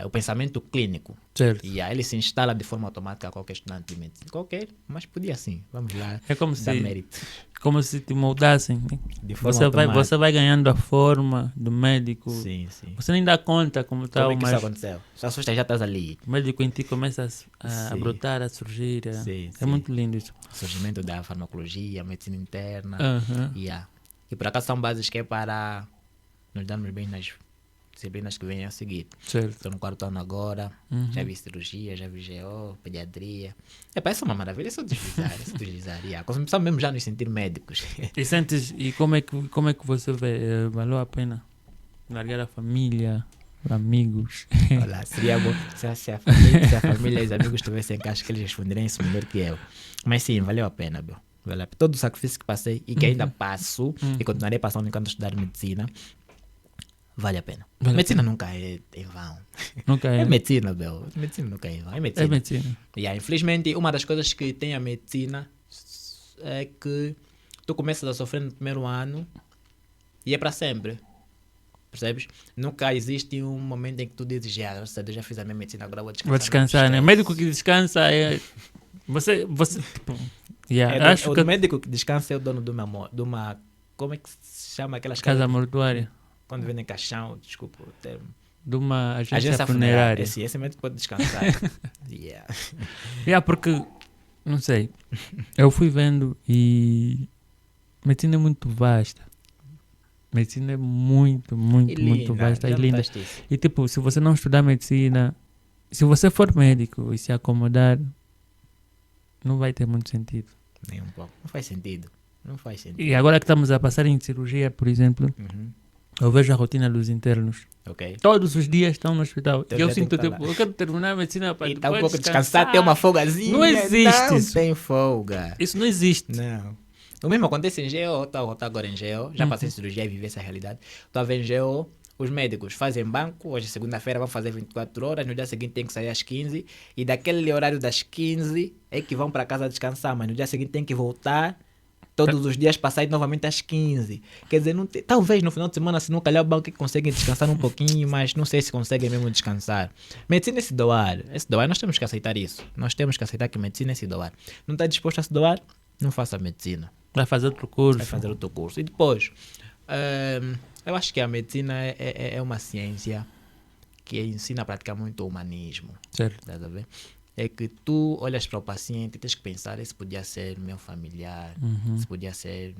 O pensamento clínico, Certo. ele se instala de forma automática a qualquer estudante de medicina. Qualquer, mas podia sim. Vamos lá, É como dar mérito. como se te moldassem. Né? De forma Você vai ganhando a forma do médico. Sim. Você nem dá conta como está Como é o que isso mais... aconteceu? Já assusta, já estás ali. O médico em ti começa a Sim. brotar, a surgir. Sim. É muito lindo isso. Surgimento da farmacologia, medicina interna. E por acaso são bases que é para nos darmos bem nas disciplinas que vêm a seguir. Certo. Estou no quarto ano agora, já vi cirurgia, já vi GO, pediatria. Isso é uma maravilha, é só deslizar. Começamos mesmo já a nos sentir médicos. E como é que você vê? Valeu a pena largar a família, amigos? Olha, seria bom se a família e os amigos estivessem cá, acho que eles responderiam isso melhor que eu. Mas sim, valeu a pena, meu. Todo o sacrifício que passei e que ainda passo e continuarei passando enquanto estudar medicina, vale a pena. Medicina nunca é em vão. Nunca é. É medicina, meu. Medicina nunca é em vão. É medicina. É medicina. Infelizmente, uma das coisas que tem a medicina é que tu começas a sofrer no primeiro ano e é para sempre. Percebes? Nunca existe um momento em que tu dizes, eu já fiz a minha medicina, agora vou descansar. Vou descansar, né? O médico que descansa é... Você tipo... o médico que descansa é o dono de uma... Como é que se chama aquelas casa mortuária? Quando vendem caixão, desculpa o termo. De uma agência funerária. Esse médico pode descansar. Porque, não sei, eu fui vendo e medicina é muito vasta. Medicina é muito vasta e linda. E tipo, se você não estudar medicina, se você for médico e se acomodar, não vai ter muito sentido. Nem um pouco. Não faz sentido. E agora que estamos a passar em cirurgia, por exemplo, eu vejo a rotina dos internos. Okay. Todos os dias estão no hospital. Então, e eu sinto, eu quero terminar a medicina para depois um pouco descansar, ter uma folgazinha. Não existe isso. Não tem folga. Isso não existe. Não. O mesmo acontece em GO. Estou agora em GO. Já passei em cirurgia e vivi essa realidade. Estou a ver em GO. Os médicos fazem banco. Hoje, segunda-feira, vão fazer 24 horas. No dia seguinte tem que sair às 15. E daquele horário das 15 é que vão para casa descansar. Mas no dia seguinte tem que voltar todos os dias para sair novamente às 15. Quer dizer, talvez no final de semana, se não calhar o banco, conseguem descansar um pouquinho, mas não sei se conseguem mesmo descansar. Medicina é se doar. Nós temos que aceitar isso. Nós temos que aceitar que medicina é se doar. Não está disposto a se doar? Não faça medicina. Vai fazer outro curso. E depois, eu acho que a medicina é uma ciência que ensina a praticar muito o humanismo. Certo. Estás a ver? É que tu olhas para o paciente e tens que pensar, esse podia ser meu familiar, esse podia ser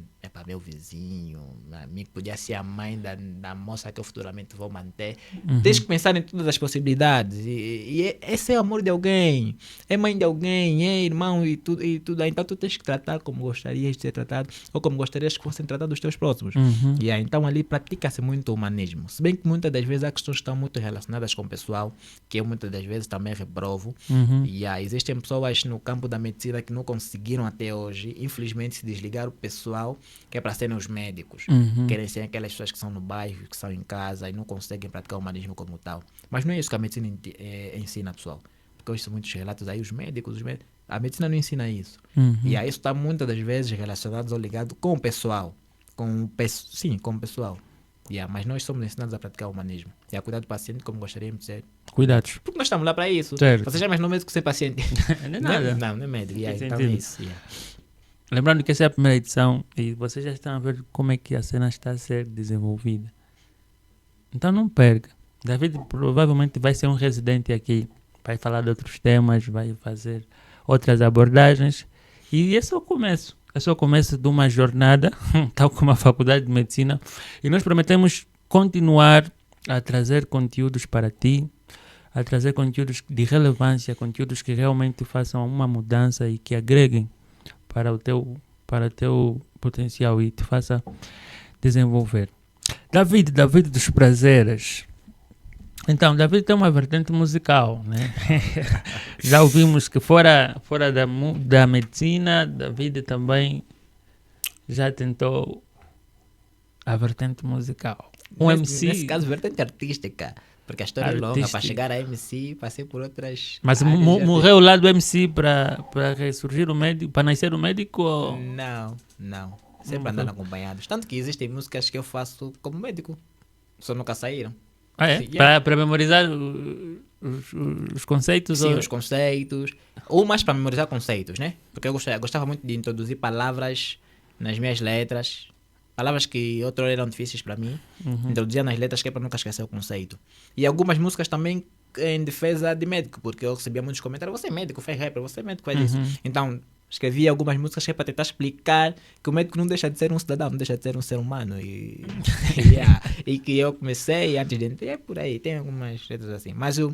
meu vizinho, meu amigo, podia ser a mãe da moça que eu futuramente vou manter. Tens que pensar em todas as possibilidades. E esse é o amor de alguém, é mãe de alguém, é irmão e tudo. Então tu tens que tratar como gostarias de ser tratado ou como gostarias que fossem tratados os teus próximos. Então ali pratica-se muito o humanismo. Se bem que muitas das vezes há questões que estão muito relacionadas com o pessoal, que eu muitas das vezes também reprovo. Existem pessoas no campo da medicina que não conseguiram até hoje, infelizmente, se desligar o pessoal que é para serem os médicos. Querem ser aquelas pessoas que são no bairro, que são em casa e não conseguem praticar o humanismo como tal. Mas não é isso que a medicina ensina, pessoal. Porque hoje são muitos relatos aí, os médicos, a medicina não ensina isso. E isso está muitas das vezes relacionado ou ligado com o pessoal. Com o pessoal. Mas nós somos ensinados a praticar o humanismo e a cuidar do paciente como gostaríamos de ser. Cuidados. Porque nós estamos lá para isso. Certo. Você já mais não é médico que ser paciente. Não é nada. Não é médico. Então é isso. Lembrando que essa é a primeira edição e vocês já estão a ver como é que a cena está a ser desenvolvida. Então não perca. David provavelmente vai ser um residente aqui. Vai falar de outros temas, vai fazer outras abordagens. E esse é o começo. Esse é o começo de uma jornada, tal como a Faculdade de Medicina. E nós prometemos continuar a trazer conteúdos para ti, a trazer conteúdos de relevância, conteúdos que realmente façam uma mudança e que agreguem para o teu potencial e te faça desenvolver. David dos prazeres. Então, David tem uma vertente musical, né? Já ouvimos que fora da medicina, David também já tentou a vertente musical. MC... Nesse caso, vertente artística. Porque a história é longa. Para chegar a MC, passei por outras... Mas morreu lá do MC para ressurgir o médico, para nascer o médico? Ou... Não. Sempre andando acompanhados. Tanto que existem músicas que eu faço como médico. Só nunca saíram. Ah, é? Para memorizar os conceitos? Sim, os conceitos. Ou mais para memorizar conceitos, né? Porque eu gostava muito de introduzir palavras nas minhas letras. Palavras que outrora eram difíceis para mim. Introduzia nas letras que é para nunca esquecer o conceito. E algumas músicas também em defesa de médico. Porque eu recebia muitos comentários. Você é médico, faz rapper, você é médico, faz isso. Então... escrevi algumas músicas que é para tentar explicar que o médico não deixa de ser um cidadão, não deixa de ser um ser humano. E que eu comecei antes de entrar, por aí, tem algumas letras assim. Mas o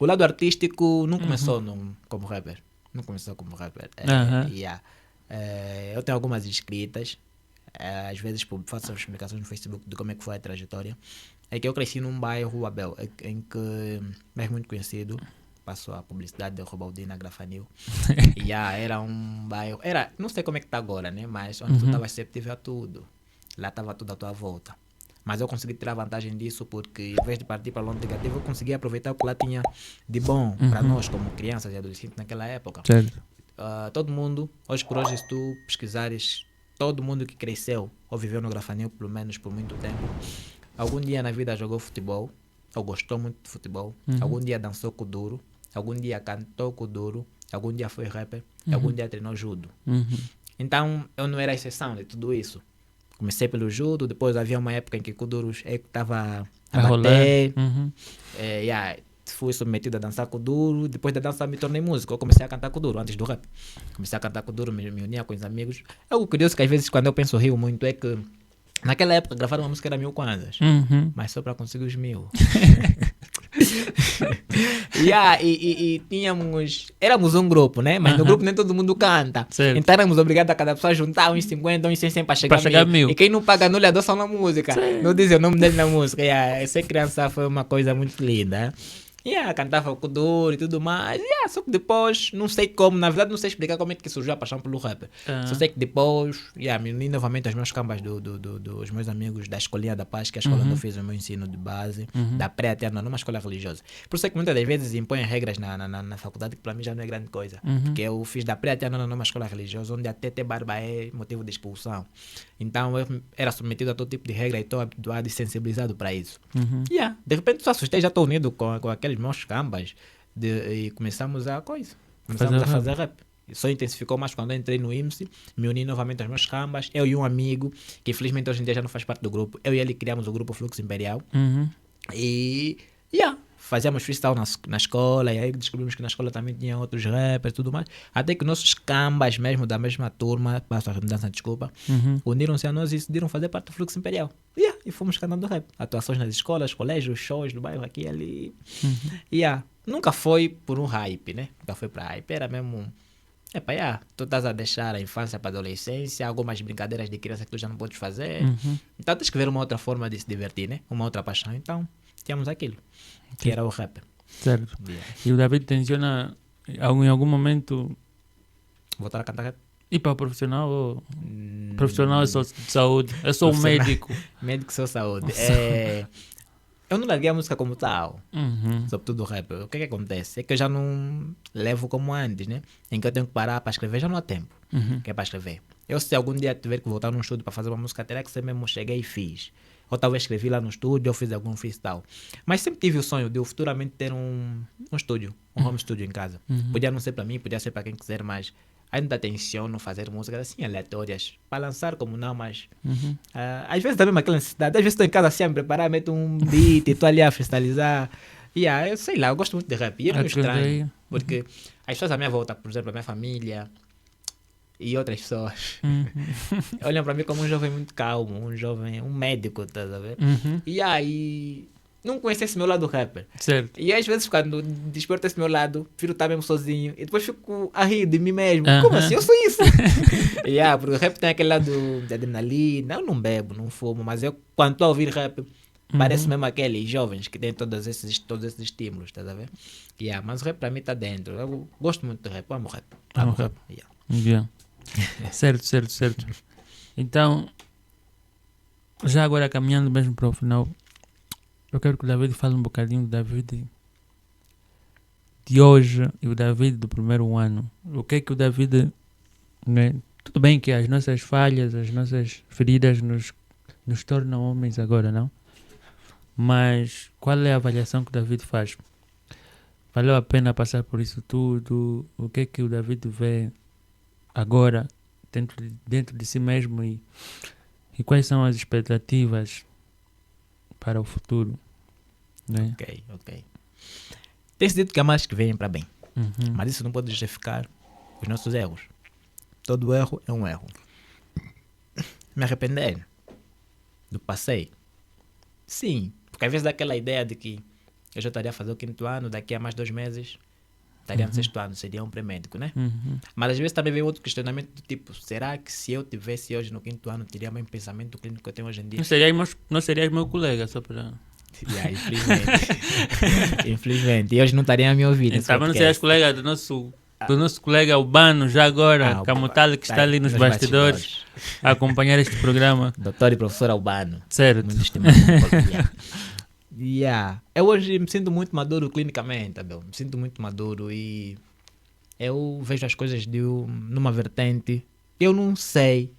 lado artístico não começou como rapper. Não começou como rapper. Eu tenho algumas escritas, às vezes faço explicações no Facebook de como é que foi a trajetória. É que eu cresci num bairro, Abel, em que é muito conhecido. Passou a publicidade de Robaldina Grafanil. Era um bairro... não sei como é que está agora, né? Mas onde tu estavas receptível a tudo. Lá estava tudo à tua volta. Mas eu consegui tirar vantagem disso porque, em vez de partir para o lado negativo, eu consegui aproveitar o que lá tinha de bom para nós, como crianças e adolescentes naquela época. Certo. Todo mundo, hoje por hoje, se tu pesquisares, todo mundo que cresceu ou viveu no Grafanil, pelo menos por muito tempo, algum dia na vida jogou futebol, ou gostou muito de futebol, algum dia dançou kuduro, algum dia cantou kuduro, algum dia foi rapper, algum dia treinou judo. Então, eu não era a exceção de tudo isso. Comecei pelo judo, depois havia uma época em que kuduro estava a bater. Fui submetido a dançar kuduro, depois da dança me tornei músico. Eu comecei a cantar kuduro antes do rap. Comecei a cantar kuduro, me unia com os amigos. O curioso que às vezes quando eu penso rio muito é que naquela época gravar uma música era 1000 kwanzas, mas só para conseguir os 1000. E tínhamos... Éramos um grupo, né? Mas no grupo nem todo mundo canta. Certo. Então éramos obrigados a cada pessoa juntar uns 50, uns 100 para chegar a 1000. E quem não paga não lhe adoça na música. Certo. Não diz o nome dele na música. Ser criança foi uma coisa muito linda. Cantava o kuduro e tudo mais. Só que depois, não sei como, na verdade não sei explicar como é que surgiu a paixão pelo rap. Só sei que depois, me uni novamente aos meus cambas dos meus amigos da Escolinha da Paz, que é a escola onde eu fiz o meu ensino de base, da pré até numa escola religiosa. Por isso é que muitas das vezes impõem regras na faculdade que para mim já não é grande coisa. Porque eu fiz da pré até numa escola religiosa, onde até ter barba é motivo de expulsão. Então eu era submetido a todo tipo de regra e estou habituado e sensibilizado para isso. De repente só assustei, já estou unido com aqueles meus cambas e começamos a fazer rap. Só intensificou mais quando eu entrei no IMSI, me uni novamente aos meus cambas, eu e um amigo, que infelizmente hoje em dia já não faz parte do grupo, eu e ele criamos o grupo Fluxo Imperial. E fazíamos freestyle na escola, e aí descobrimos que na escola também tinha outros rappers e tudo mais, até que nossos cambas mesmo da mesma turma, passo a redundância, desculpa, uniram-se a nós e decidiram fazer parte do Fluxo Imperial. E fomos cantando rap, atuações nas escolas, colégios, shows do bairro aqui e ali. Nunca foi por um hype, né? Nunca foi para hype, era mesmo... tu estás a deixar a infância para a adolescência, algumas brincadeiras de criança que tu já não podes fazer. Então tens que ver uma outra forma de se divertir, né? Uma outra paixão. Então, tínhamos aquilo, que era o rap. Certo. E o David tenciona em algum momento voltar a cantar rap? E para profissional ou... Profissional é só saúde. Eu sou um médico. Médico sou saúde. Eu não larguei a música como tal, sobretudo o rap. O que acontece? É que eu já não levo como antes, né? Em que eu tenho que parar para escrever, já não há tempo. Que é para escrever. Eu, se algum dia tiver que voltar num estúdio para fazer uma música, terá que ser mesmo cheguei e fiz. Ou talvez escrevi lá no estúdio, ou fiz algum freestyle. Mas sempre tive o sonho de eu futuramente ter um estúdio, um home studio em casa. Podia não ser para mim, podia ser para quem quiser, mas ainda tenciono fazer músicas assim aleatórias, para lançar como não, mas às vezes também aquela necessidade, às vezes estou em casa assim a me preparar, meto um beat e estou ali a freestylizar. Eu sei lá, eu gosto muito de rap e é muito estranho, porque as pessoas à minha volta, por exemplo, a minha família e outras pessoas olham para mim como um jovem muito calmo, um médico, estás a ver? E aí não conheço esse meu lado rapper. Certo. E às vezes, quando desperto esse meu lado, prefiro estar mesmo sozinho e depois fico a rir de mim mesmo. Como assim? Eu sou isso. Porque o rap tem aquele lado de adrenalina. Eu não bebo, não fumo, mas eu, quando estou a ouvir rap, parece mesmo aqueles jovens que têm todos esses estímulos, estás a ver? Mas o rap para mim está dentro. Eu gosto muito de rap, amo rap. Amo rap. Certo. Então, já agora caminhando mesmo para o final, eu quero que o David fale um bocadinho do David de hoje e o David do primeiro ano. O que é que o David... Né? Tudo bem que as nossas falhas, as nossas feridas nos tornam homens agora, não? Mas qual é a avaliação que o David faz? Valeu a pena passar por isso tudo? O que é que o David vê agora dentro de si mesmo e quais são as expectativas para o futuro? Né? Ok. Tem-se dito que há males que vêm para bem, mas isso não pode justificar os nossos erros. Todo erro é um erro. Me arrepender do passei? Sim, porque às vezes dá aquela ideia de que eu já estaria a fazer o 5º ano, daqui a mais 2 meses estaria no 6º ano, seria um pré-médico, né? Mas às vezes também vem outro questionamento do tipo, será que se eu tivesse hoje no 5º ano, teria o mesmo pensamento clínico que eu tenho hoje em dia? Não serias meu colega, só para... Infelizmente. E hoje não estariam a me ouvir. Então, não serias colega do nosso colega Albano, já agora, Camutale, que está ali nos bastidores a acompanhar este programa. Doutor e professor Albano. Certo. Muito estimado. Eu hoje me sinto muito maduro clinicamente, Abel. Me sinto muito maduro e eu vejo as coisas numa vertente. Eu não sei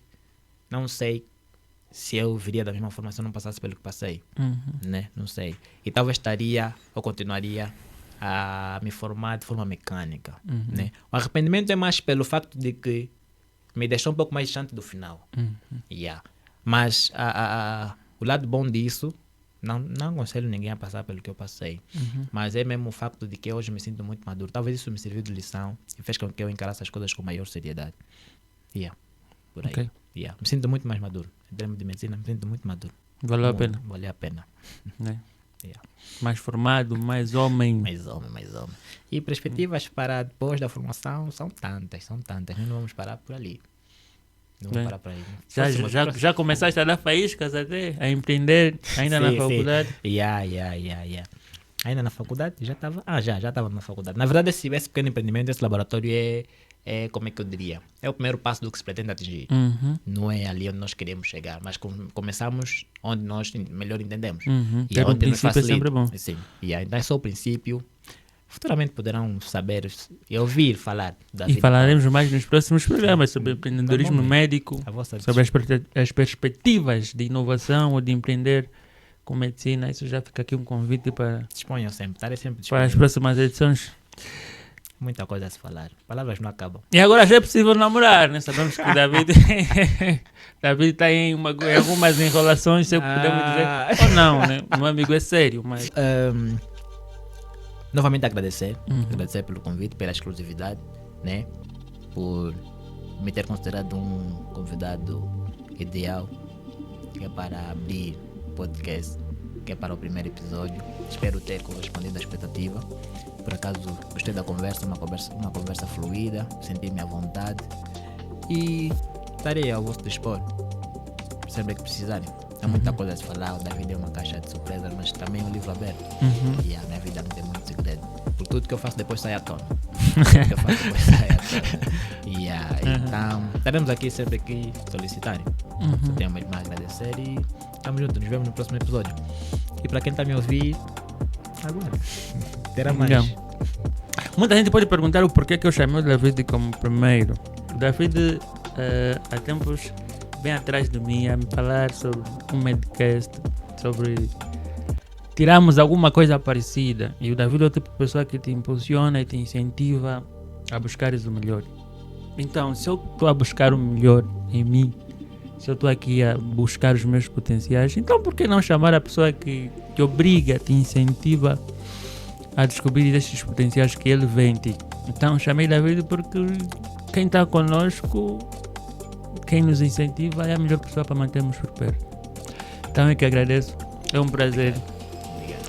se eu viria da mesma forma se eu não passasse pelo que passei. Né? Não sei. E talvez estaria ou continuaria a me formar de forma mecânica. Né? O arrependimento é mais pelo facto de que me deixou um pouco mais distante do final. Mas o lado bom disso, não aconselho ninguém a passar pelo que eu passei, mas é mesmo o facto de que hoje me sinto muito maduro. Talvez isso me serviu de lição e fez com que eu encarasse as coisas com maior seriedade. Por aí. Okay. Me sinto muito mais maduro. Em termos de medicina, me sinto muito maduro. Valeu a pena. Valeu a pena. Né? Mais formado, mais homem. Mais homem. E perspectivas para depois da formação são tantas. Nós não vamos parar por ali. Não vamos parar por aí. Já começaste a dar faíscas até, a empreender ainda na faculdade? Ainda na faculdade? Já estava na faculdade. Na verdade, esse pequeno empreendimento, esse laboratório é, como é que eu diria, é o primeiro passo do que se pretende atingir. Não é ali onde nós queremos chegar, mas começamos onde nós melhor entendemos. E onde nos facilita. É sempre bom. Sim. Então é só o princípio. Futuramente poderão saber e ouvir falar da vida. E falaremos mais nos próximos programas sobre empreendedorismo médico, sobre as perspectivas de inovação ou de empreender com medicina. Isso já fica aqui um convite para... Disponham sempre, estarei sempre disponível. Para as próximas edições. Muita coisa a se falar. Palavras não acabam. E agora já é possível namorar, né? Sabemos que o David está em algumas enrolações, se podemos dizer. Ou não, né? Meu amigo é sério, mas... Novamente agradecer pelo convite, pela exclusividade, né? Por me ter considerado um convidado ideal, que é para abrir podcast, que é para o primeiro episódio. Espero ter correspondido à expectativa. Por acaso gostei da conversa, uma conversa fluida, senti-me à vontade e estarei ao vosso dispor sempre que precisarem. Há muita coisa a se falar, o David é uma caixa de surpresas, mas também é um livro aberto. E a minha vida não tem muito segredo. Por tudo que eu faço depois sai à tona. Então, estaremos aqui sempre que solicitarem. Só tenho mesmo a agradecer e estamos juntos, nos vemos no próximo episódio. E para quem está a me ouvir, agora terá mais. Muita gente pode perguntar o porquê que eu chamei o David como primeiro. O David há tempos vem atrás de mim a me falar sobre um medcast, sobre tirarmos alguma coisa parecida. E o David é o tipo de pessoa que te impulsiona e te incentiva a buscares o melhor. Então, se eu estou a buscar o melhor em mim, se eu estou aqui a buscar os meus potenciais, então por que não chamar a pessoa que te obriga, te incentiva a descobrir esses potenciais que ele vê em ti? Então, chamei David porque quem está conosco, quem nos incentiva é a melhor pessoa para mantermos por perto. Então eu que agradeço, é um prazer.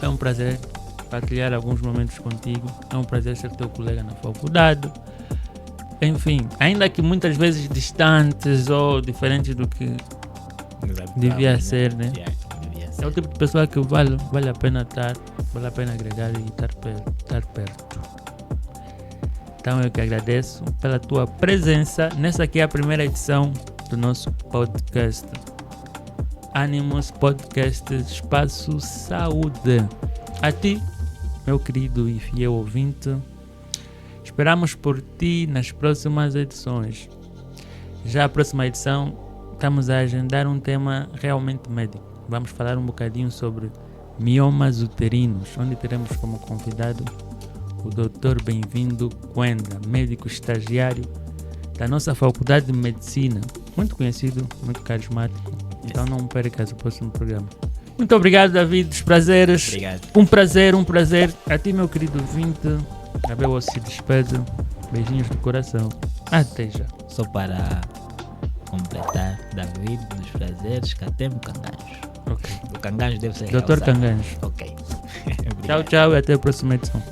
É um prazer partilhar alguns momentos contigo. É um prazer ser teu colega na faculdade. Enfim, ainda que muitas vezes distantes ou diferentes do que devia ser, né? É o tipo de pessoa que vale a pena estar, vale a pena agregar e estar perto. Então eu que agradeço pela tua presença. Nessa aqui é a primeira edição do nosso podcast. Ânimos Podcast Espaço Saúde. A ti, meu querido e fiel ouvinte, esperamos por ti nas próximas edições. Já a próxima edição estamos a agendar um tema realmente médico. Vamos falar um bocadinho sobre miomas uterinos, onde teremos como convidado o Dr. Bem-vindo Quenda, médico estagiário da nossa Faculdade de Medicina, muito conhecido, muito carismático. Então não percas o próximo programa. Muito obrigado, David, dos prazeres. Obrigado. Um prazer. A ti, meu querido ouvinte, Abel se despede. Beijinhos do coração. Até já. Só para completar, David dos prazeres, Catemo Canganjo. Ok. O Canganjo deve ser Dr. Canganjo. Ok. Tchau, tchau e até a próxima edição.